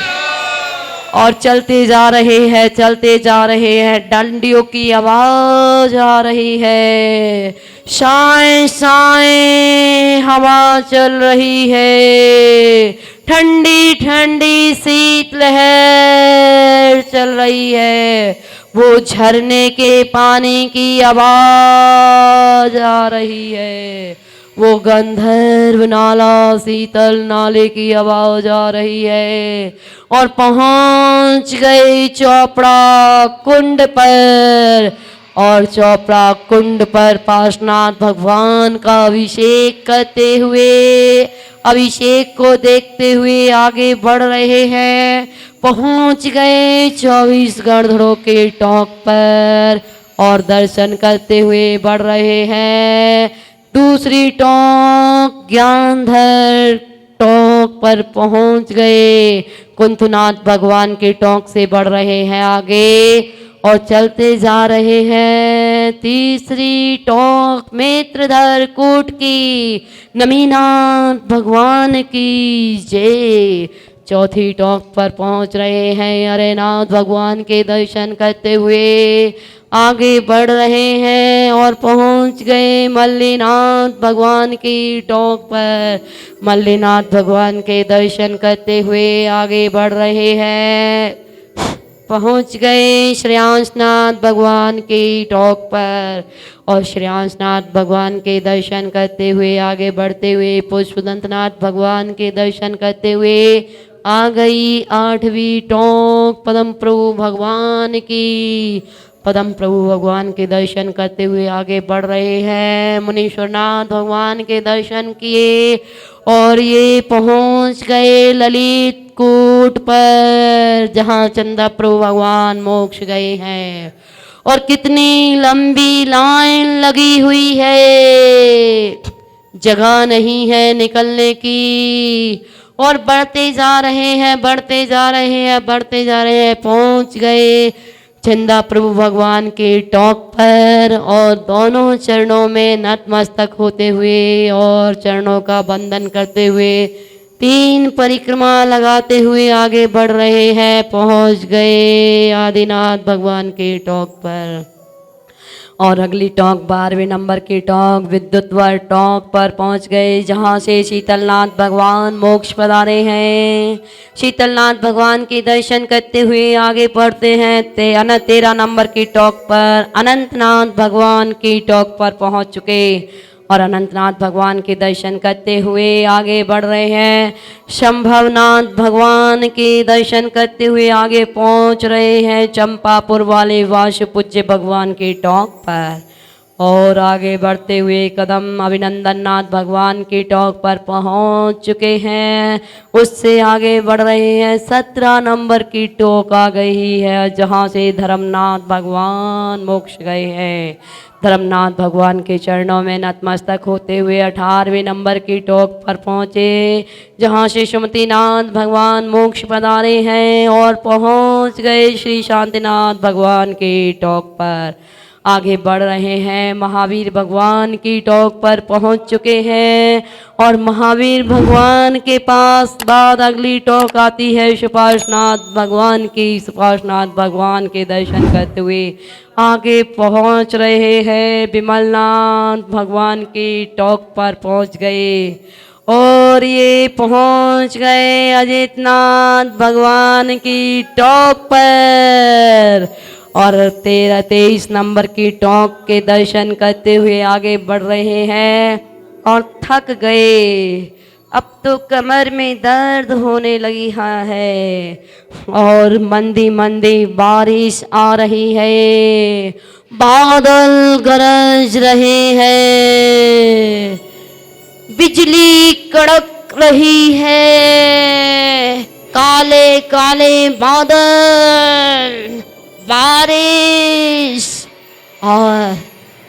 और चलते जा रहे हैं, चलते जा रहे हैं। डंडियों की आवाज आ रही है, साए साए हवा चल रही है, ठंडी ठंडी शीत लहर चल रही है। वो झरने के पानी की आवाज आ रही है, वो गंधर्व नाला शीतल नाले की आवाज आ रही है। और पहुंच गए चोपड़ा कुंड पर और चोपड़ा कुंड पर पार्श्वनाथ भगवान का अभिषेक करते हुए, अभिषेक को देखते हुए आगे बढ़ रहे हैं। पहुंच गए 24 गणधरों के टॉक पर और दर्शन करते हुए बढ़ रहे हैं। दूसरी टॉक ज्ञानधर टॉक पर पहुंच गए। कुंथनाथ भगवान के टॉक से बढ़ रहे हैं आगे और चलते जा रहे हैं। तीसरी टॉक मेत्रधर कूट की, नमीनाथ भगवान की जय। चौथी टॉक पर पहुंच रहे हैं। अरेनाथ भगवान के दर्शन करते हुए आगे बढ़ रहे हैं और पहुंच गए मल्लीनाथ भगवान की टॉक पर। मल्लीनाथ भगवान के दर्शन करते हुए आगे बढ़ रहे हैं। पहुंच गए श्रेयांशनाथ भगवान के टॉप पर और श्रेयांशनाथ भगवान के दर्शन करते हुए आगे बढ़ते हुए पुष्पदंतनाथ भगवान के दर्शन करते हुए आ गई 8वीं टोंक पद्म प्रभु भगवान की। पद्म प्रभु भगवान के दर्शन करते हुए आगे बढ़ रहे हैं। मुनीश्वरनाथ भगवान के दर्शन किए और ये पहुंच गए ललित कूट पर जहां चंदा प्रभु भगवान मोक्ष गए हैं। और कितनी लंबी लाइन लगी हुई है, जगह नहीं है निकलने की। और बढ़ते जा रहे हैं, बढ़ते जा रहे हैं, बढ़ते जा रहे हैं, पहुंच गए चंदा प्रभु भगवान के टॉप पर और दोनों चरणों में नतमस्तक होते हुए और चरणों का बंधन करते हुए 3 परिक्रमा लगाते हुए आगे बढ़ रहे हैं। पहुंच गए आदिनाथ भगवान के टॉप पर और अगली टोंक 12वें नंबर की टोंक विद्युतवर टोंक पर पहुंच गए जहां से शीतलनाथ भगवान मोक्ष पधारे हैं। शीतलनाथ भगवान के दर्शन करते हुए आगे बढ़ते हैं 13 नंबर की टोंक पर अनंतनाथ भगवान की टोंक पर पहुंच चुके और अनंतनाथ भगवान के दर्शन करते हुए आगे बढ़ रहे हैं। शंभवनाथ भगवान के दर्शन करते हुए आगे पहुंच रहे हैं चंपापुर वाले वासु पूज्य भगवान के टॉक पर और आगे बढ़ते हुए कदम अभिनंदन नाथ भगवान की टॉक पर पहुंच चुके हैं। उससे आगे बढ़ रहे हैं 17 नंबर की टोक आ गई है जहां से धर्मनाथ भगवान मोक्ष गए हैं। धर्मनाथ भगवान के चरणों में नतमस्तक होते हुए 18वें नंबर की टोक पर पहुँचे जहाँ से सुमतिनाथ भगवान मोक्ष पधारे हैं और पहुँच गए श्री शांतिनाथ भगवान की टोक पर। आगे बढ़ रहे हैं महावीर भगवान की टोक पर पहुँच चुके हैं और महावीर भगवान के पास बाद अगली टोक आती है सुपार्शनाथ भगवान की। सुपार्शनाथ भगवान के दर्शन करते हुए आगे पहुंच रहे हैं विमलनाथ भगवान की टोक पर पहुंच गए और ये पहुंच गए अजितनाथ भगवान की टोक पर और 23 नंबर की टोक के दर्शन करते हुए आगे बढ़ रहे हैं और थक गए। अब तो कमर में दर्द होने लगी है और मंदी मंदी बारिश आ रही है, बादल गरज रहे हैं, बिजली कड़क रही है, काले काले बादल, बारिश। और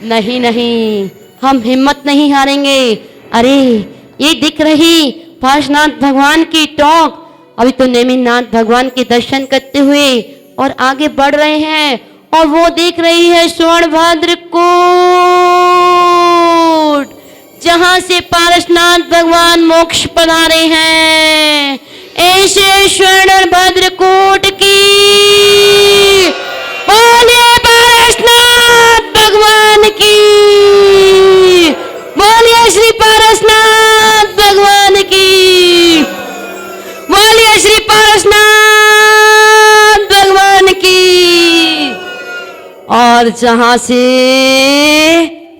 नहीं नहीं, हम हिम्मत नहीं हारेंगे। अरे ये दिख रही पार्श्वनाथ भगवान की टोक, अभी तो नेमिनाथ भगवान के दर्शन करते हुए और आगे बढ़ रहे हैं और वो दिख रही है स्वर्णभद्र कूट जहां से पार्श्वनाथ भगवान मोक्ष पधारे हैं। ऐसे स्वर्णभद्र कूट की बोलिए पार्श्वनाथ भगवान की, बोलिए श्री पारसनाथ भगवान की, बोलिए श्री पारसनाथ भगवान की। और जहां से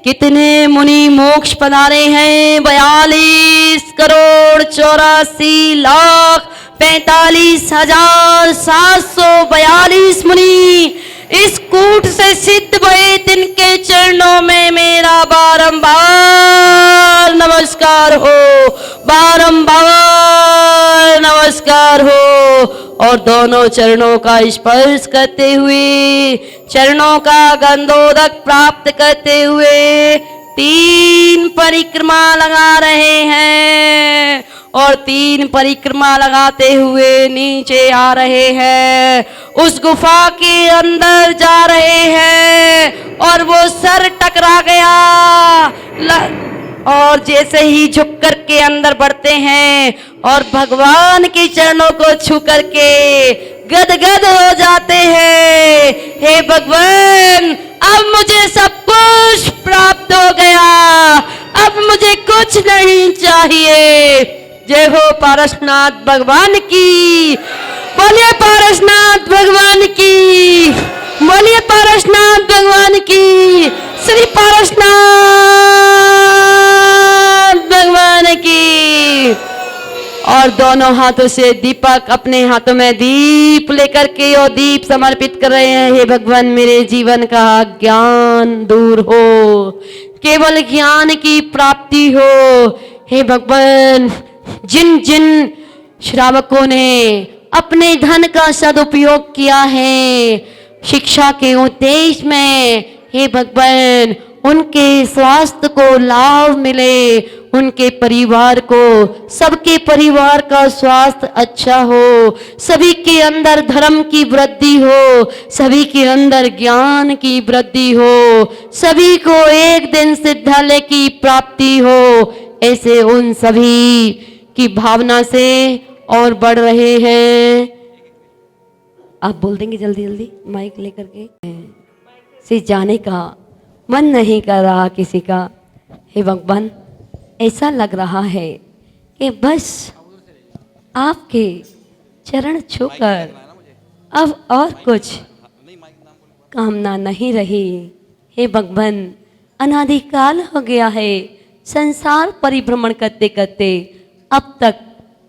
कितने मुनि मोक्ष पधारे हैं 42 करोड़ 84 लाख 45,742 मुनि इस कूट से सिद्ध भये तिनके चरणों में मेरा बारंबार नमस्कार हो, बारंबार नमस्कार हो। और दोनों चरणों का स्पर्श करते हुए, चरणों का गंधोदक प्राप्त करते हुए 3 परिक्रमा लगा रहे हैं और 3 परिक्रमा लगाते हुए नीचे आ रहे हैं, उस गुफा के अंदर जा रहे हैं और वो सर टकरा गया और जैसे ही झुक कर के अंदर बढ़ते हैं और भगवान के चरणों को छू करके गदगद हो जाते हैं। हे भगवान, अब मुझे सब कुछ प्राप्त हो गया, अब मुझे कुछ नहीं चाहिए। जय हो पारसनाथ भगवान की, बोलिए पारसनाथ भगवान की, बोलिए पारसनाथ भगवान की, श्री पारसनाथ भगवान की। और दोनों हाथों से दीपक अपने हाथों में दीप लेकर के और दीप समर्पित कर रहे हैं। हे भगवान, मेरे जीवन का ज्ञान दूर हो, केवल ज्ञान की प्राप्ति हो। हे भगवान, जिन जिन श्रावकों ने अपने धन का सदुपयोग किया है शिक्षा के उद्देश्य में, हे भगवान, उनके स्वास्थ्य को लाभ मिले, उनके परिवार को, सबके परिवार का स्वास्थ्य अच्छा हो, सभी के अंदर धर्म की वृद्धि हो, सभी के अंदर ज्ञान की वृद्धि हो, सभी को एक दिन सिद्धालय की प्राप्ति हो। ऐसे उन सभी की भावना से और बढ़ रहे हैं। आप बोल देंगे जल्दी जल्दी माइक लेकर के। से जाने का मन नहीं कर रहा किसी का। हे भगवान, ऐसा लग रहा है कि बस आपके चरण छूकर अब और कुछ कामना नहीं रही। हे भगवान, अनादिकाल हो गया है संसार परिभ्रमण करते करते, अब तक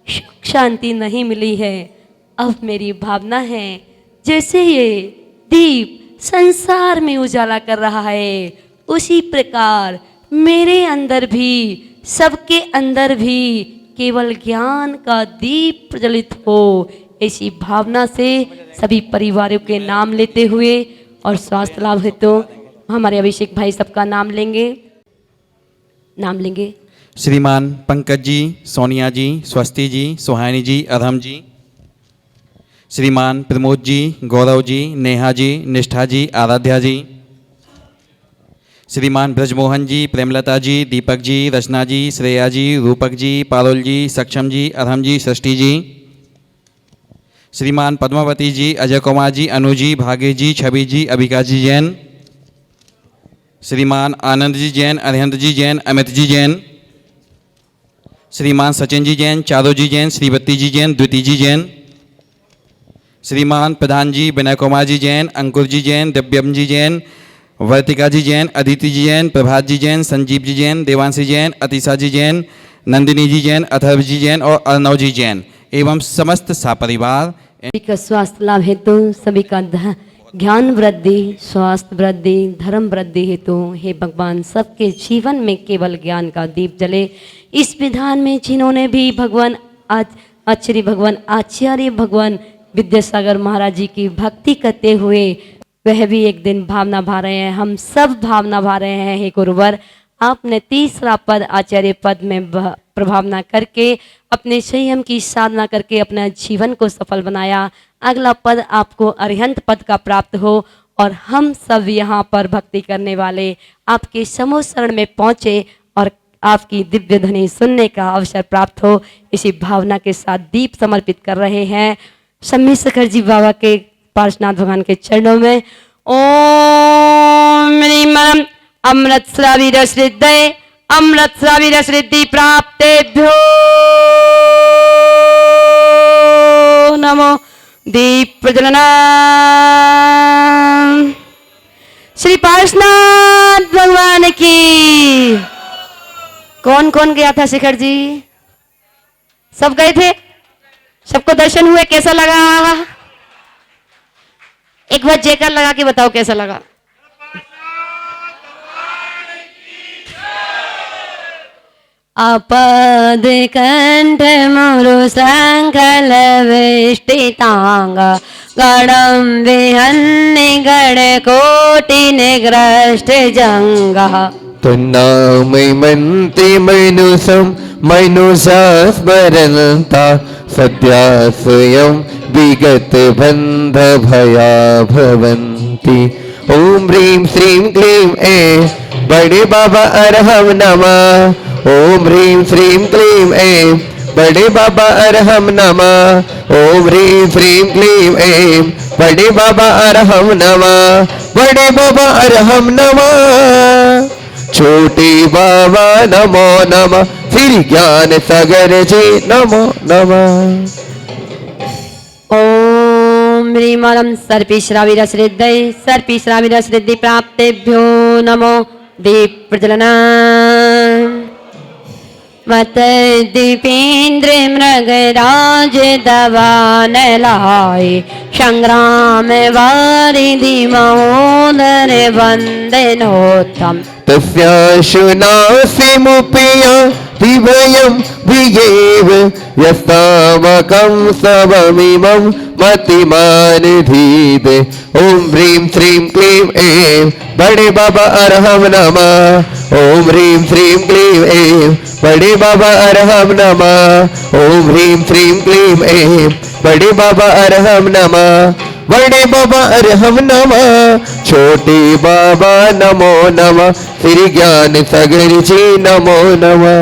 सुख शांति नहीं मिली है। अब मेरी भावना है जैसे ये दीप संसार में उजाला कर रहा है, उसी प्रकार मेरे अंदर भी, सबके अंदर भी केवल ज्ञान का दीप प्रज्वलित हो। ऐसी भावना से सभी परिवारों के नाम लेते हुए और स्वास्थ्य लाभ हेतु हमारे अभिषेक भाई सबका नाम लेंगे। श्रीमान पंकज जी, सोनिया जी, स्वस्ति जी, सुहानी जी, अधम जी, श्रीमान प्रमोद जी, गौरव जी, नेहा जी, निष्ठा जी, आराध्या जी, श्रीमान ब्रजमोहन जी, प्रेमलता जी, दीपक जी, रचना जी, श्रेया जी, रूपक जी, पारुल जी, सक्षम जी, अधम जी, सृष्टि जी, श्रीमान पद्मावती जी, अजय कुमार जी, अनु जी, भाग्य जी, छवि जी, अभिका जी जैन, श्रीमान आनंद जी जैन, अरिहंत जी जैन, अमित जी जैन, श्रीमान सचिन जी जैन, चारो जी जैन, श्रीवती जी जैन, द्विती जी जैन, श्रीमान प्रधान जी, विनय कुमार जी जैन, अंकुर जी जैन, दिव्यम जी जैन, वर्तिका जी जैन, अदिति जी जैन, प्रभात जी जैन, संजीव जी जैन, देवांशी जैन, अतिशा जी जैन, नंदिनी जी जैन, अथर्व जी जैन और अर्णव जी जैन एवं समस्त सपरिवार सभी का स्वास्थ्य लाभ हेतु, सभी का ज्ञान वृद्धि, स्वास्थ्य वृद्धि, धर्म वृद्धि हेतु हे भगवान सबके जीवन में केवल ज्ञान का दीप जले। इस विधान में जिन्होंने भी भगवान आचार्य भगवान विद्यासागर महाराज जी की भक्ति करते हुए वह भी एक दिन भावना भा रहे हैं, हम सब भावना भा रहे हैं। हे गुरुवर, आपने तीसरा पद आचार्य पद में प्रभावना करके अपने संयम की साधना करके अपने जीवन को सफल बनाया। अगला पद आपको अरिहंत पद का प्राप्त हो और हम सब यहाँ पर भक्ति करने वाले आपके समूह शरण में पहुँचे और आपकी दिव्य ध्वनि सुनने का अवसर प्राप्त हो। इसी भावना के साथ दीप समर्पित कर रहे हैं शम्मी शेखर जी बाबा के पार्श्वनाथ भगवान के चरणों में। ओम ह्रीं अमृत श्रावी रसृद्धये अमृत श्रावी रसृद्धि प्राप्तेभ्यो नमो। दीप प्रज्वलन। श्री पार्श्वनाथ भगवान की। कौन कौन गया था शेखर जी? सब गए थे? सबको दर्शन हुए? कैसा लगा? एक बार जयकार लगा के बताओ कैसा लगा। अपद कंठ मुरु संकल वेष्टितांग गणम विहन्नि गण कोटि निग्रष्ट जंगा। तन्नामयमन्ते मनुषं मनुषा स्मरन्ता सद्या स्वयं विगत बंध भया भवन्ति। ओम ह्रीं श्रीं क्लीं ऐं बड़े बाबा अरहम नमः। ओम ह्रीं श्रीं क्लीं ऐं बड़े बाबा अरहम नमः। ओम ह्रीं श्रीं क्लीं ऐं बड़े बाबा अरहम नमः। बड़े बाबा अरहम नमः। छोटे बाबा नमो नमः। श्री ज्ञान सागर जी नमो नमः। ओम ह्रीमरं सर्पिश्राविरश्रिद्धै सर्पिश्राविरश्रिद्धि प्राप्तेभ्यो नमो दीप प्रज्वलन मत दीपेन्द्र मृगराज दवान लाए संग्राम वारिधि महोदर वंदनोत्तम तस्याशुनासिमुपया दिवयं वियेव यस्तावकं सबमिमं मतिमान धीते ओम ह्रीं श्रीं क्लीं ऐं बड़े बाबा अरहम नमः ओम ह्रीं श्रीं क्लीं ऐं बड़े बाबा अरहम नमः ओम ह्रीं श्रीं क्लीं ऐं बड़े बाबा अरहम नमः बड़े बाबा अरहम नमः छोटे बाबा नमो नमः श्री ज्ञान सागर जी नमो नमः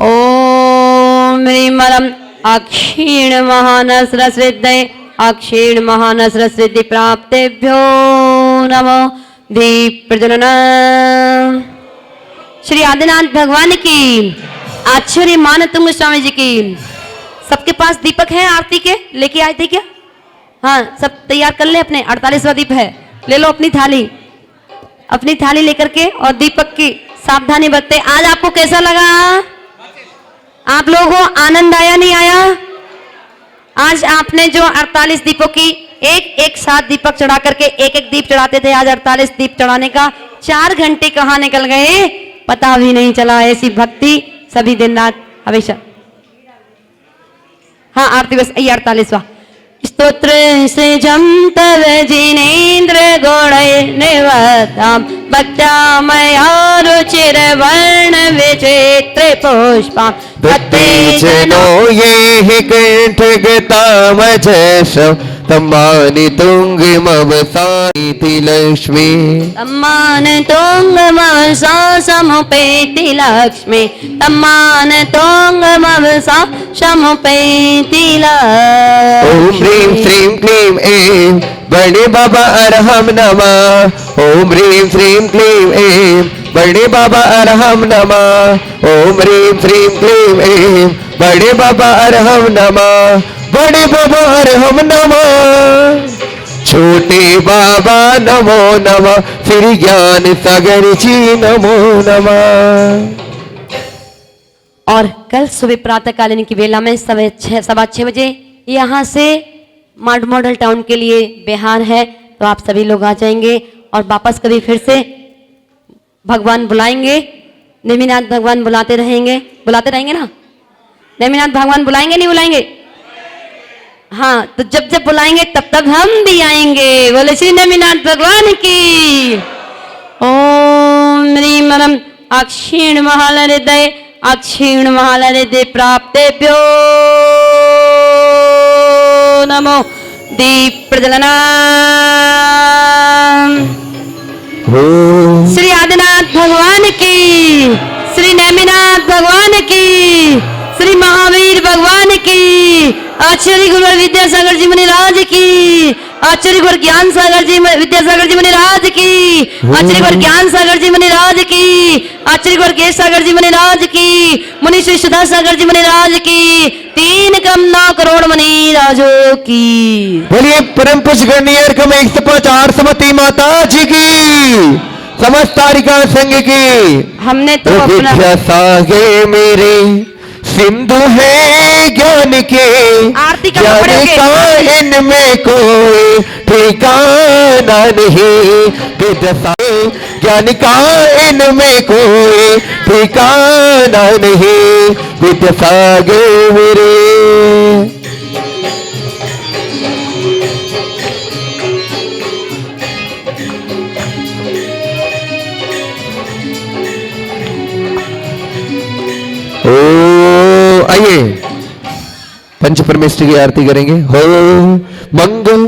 ओम ह्रीमरं अक्षीण महानस्र सिद्धे अक्षीण महानस्र सिद्धि प्राप्तेभ्यो नमो दीप प्रज्वलन श्री आदिनाथ भगवान की आचार्य मानतुंग स्वामी जी की। सबके पास दीपक है आरती के लेके आए थे क्या? हाँ, सब तैयार कर ले अपने 48वां दीप है, ले लो अपनी थाली लेकर के और दीपक की सावधानी बरते। आज आपको कैसा लगा? आप लोगों को आनंद आया नहीं आया? आज आपने जो 48 दीपों की एक साथ दीपक चढ़ा करके एक दीप चढ़ाते थे, आज 48 दीप चढ़ाने का 4 घंटे कहाँ निकल गए पता भी नहीं चला। ऐसी भक्ति सभी दिन रात हमेशा। हाँ, आरती बस 48वां स्तोत्र से जम तव जिनेन्द्र गौड़य निवताम भक्त्यामया रुचिर वर्ण विचित्र पुष्पाम तत्ते जनो ये हि कंठगतामजशं तम्मानि तुङ्गिमवसानीति लक्ष्मी तम्मान तुङ्गमवसा समुपेति लक्ष्मी तम्मान तुङ्गमवसा समुपेति लक्ष्मी ओम ह्रीं श्रीं क्लीं ऐं बड़े बाबा अरहम नमः ओम ह्रीं श्रीं क्लीं ऐं बड़े बाबा अरहम नमः ओम ह्रीं श्रीं क्लीं ऐं बड़े बाबा अरहम नमः बड़े बाबा अरहम नमः छोटे बाबा नमो नमः श्री ज्ञान सागर जी नमो नमः। और कल सुबह प्रातःकालीन की वेला में 6:15 बजे यहाँ से मॉडल टाउन के लिए बिहार है, तो आप सभी लोग आ जाएंगे और वापस कभी फिर से भगवान बुलाएंगे। नेमिनाथ भगवान बुलाते रहेंगे ना? नेमिनाथ भगवान बुलाएंगे नहीं बुलाएंगे? हाँ, तो जब बुलाएंगे तब हम भी आएंगे। बोले श्री नेमिनाथ भगवान की। ओम ह्रीमरं अक्षीण महालहृदय प्राप्तेभ्यो नमो दीप प्रज्वलन। श्री आदिनाथ भगवान की, श्री नेमिनाथ भगवान की, श्री महावीर भगवान की, आचार्य गुरु विद्यासागर जी मुनिराज की, आचार्य गुरु ज्ञान सागर जी विद्यासागर जी मुनिराज की, आचार्य गुरु ज्ञान सागर जी मुनिराज की, आचार्य गुरु केश सागर जी मुनिराज की, मुनि श्री सुधा सागर जी मुनिराज की, 3 कम 9 करोड़ मुनिराजों की। बोलिए परम पुष्प गणनीय कम 105 आरसमती माता जी की, समस्त तारिका संघ की। हमने तो अपना सागे मेरे सिंधु है ज्ञान के, आरती का ज्ञान का इनमें कोई ठिकाना नहीं, ज्ञान का इनमें कोई ठिकाना नहीं, विद्या सागे मेरे। आइए पंच परमेष्ठी की आरती करेंगे। हो मंगल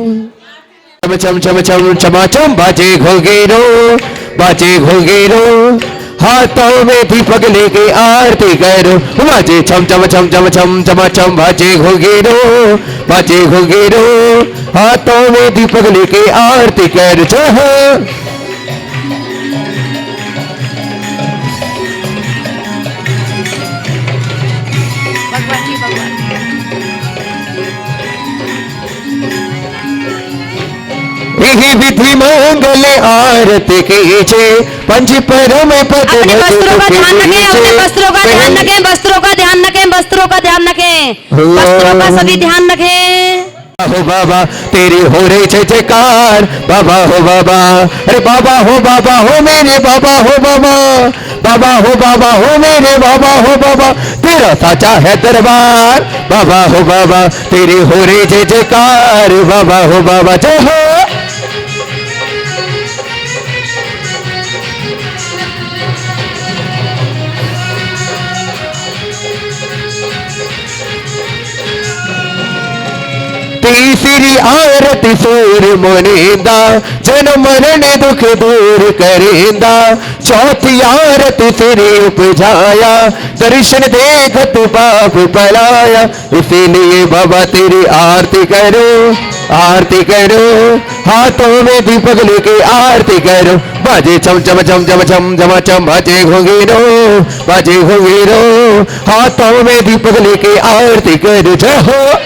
चम चम चम चमाचम बाजे घोगेरो हाथों में दीपक लेके आरती करो, बाजे चम चम चम चम चम चमाचम बाजे घोगेरो हाथों में दीपक लेके आरती करो। ही विधि मंगल आरती कीजे पंच परम पद अपने वस्त्रों का ध्यान रखें, अपने वस्त्रों का ध्यान रखें, वस्त्रों का ध्यान रखें, वस्त्रों का ध्यान रखें, वस्त्रों का सभी ध्यान रखें। हो बाबा तेरी हो रही जय जयकार, बाबा हो बाबा, अरे बाबा हो मेरे बाबा हो बाबा, बाबा हो मेरे बाबा हो बाबा, तेरा साचा है दरबार, बाबा हो बाबा तेरी हो रही जय जयकार, बाबा हो बाबा जय हो। तीसरी आरती सूर मुनिंदा, जन्म मरण दुख दूर करेंदा, चौथी आरती तेरी उपजाया, दर्शन देखत पाप पलाया, इसीलिए बाबा तेरी आरती करो, आरती करो, हाथों में दीपक लेके आरती करो, बाजे चम चम चम चम चम चम चम, बाजे घुंघरू, बाजे घुंघरू, हाथों में दीपक लेके आरती करो, जय हो।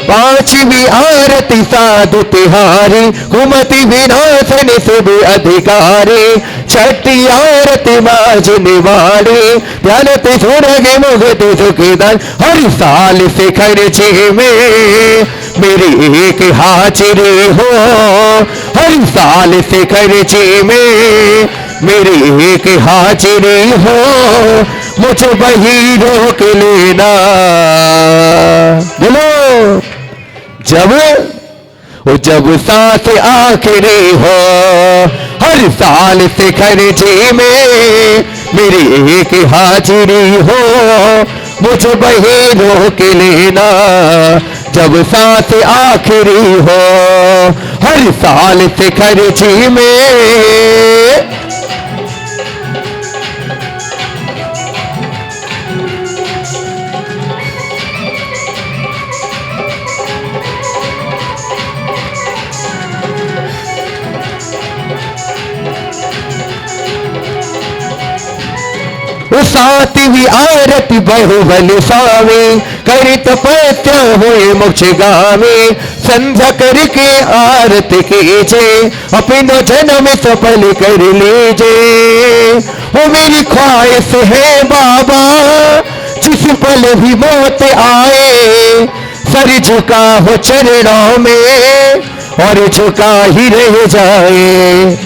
पांचवी आरती साधु तिहारी, कुमति विनाशन सब अधिकारी, छठी आरती बाज निवाड़ी, ध्यान सुरगे मुगति सुखदान, हर साल शिखर जी में मेरी एक हाजिरी हो, हर साल शिखर जी में मेरी एक हाजिरी हो, मुझे वही रोक लेना, बोलो जब सांस आखिरी हो, हर साल शिखर जी में मेरी एक हाजिरी हो, मुझे वही रोक लेना, जब सांस आखिरी हो, हर साल शिखर जी में। सातवीं आरती बहुबल स्वामी, करी तपस्या हुए मोक्ष गामी, संध्या करके आरती कीजे, अपना जन्म सफल कर लीजे, वो मेरी ख्वाहिश है बाबा, जिस पल भी मौत आए, सर झुका हो चरणों में और झुका ही रह जाए,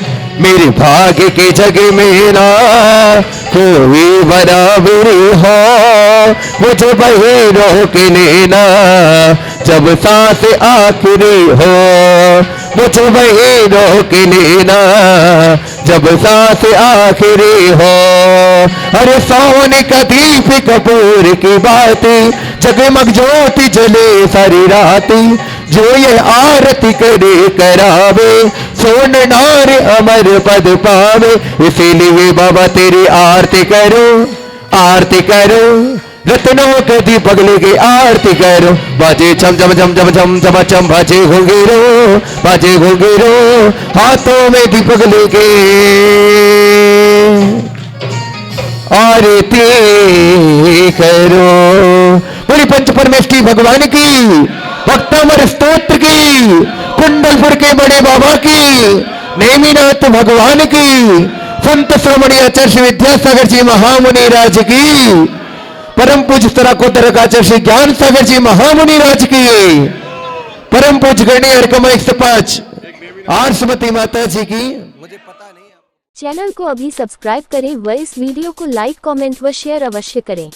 मेरे भाग्य के जग में ना कोई बराबरी हो, मुझे वही रोक लेना, जब सांस आखिरी हो, मुझे वही रोक लेना, जब सांस आखिरी हो। अरे सोने का दीप कपूर की बाती, जगमग ज्योति जले सारी राती, जो ये आरती करे करावे, सोन नार अमर पद पावे, इसीलिए बाबा तेरी आरती करो, आरती करो, रत्नों के दीपक लेके आरती करो, बाजे चम चम चम चम चम चम चम, बाजे घुंघरू, बाजे घुंघरू, हाथों में दीपक लेके आरती करो। बोली पंच परमेष्ठी भगवान की, भक्तामर स्तोत्र की, कुंडलपुर के बड़े बाबा की, नेमिनाथ भगवान की, संत श्रोमणी आचार्य श्री विद्यासागर जी महामुनि राज की, परम पूज तराकोतर आचार्य श्री ज्ञान सागर जी महामुनि राज की, परम पूज गणेश अर्कमा 105 आरसमती माता जी की। मुझे पता नहीं। चैनल को अभी सब्सक्राइब करें व इस वीडियो को लाइक कमेंट व शेयर अवश्य करें।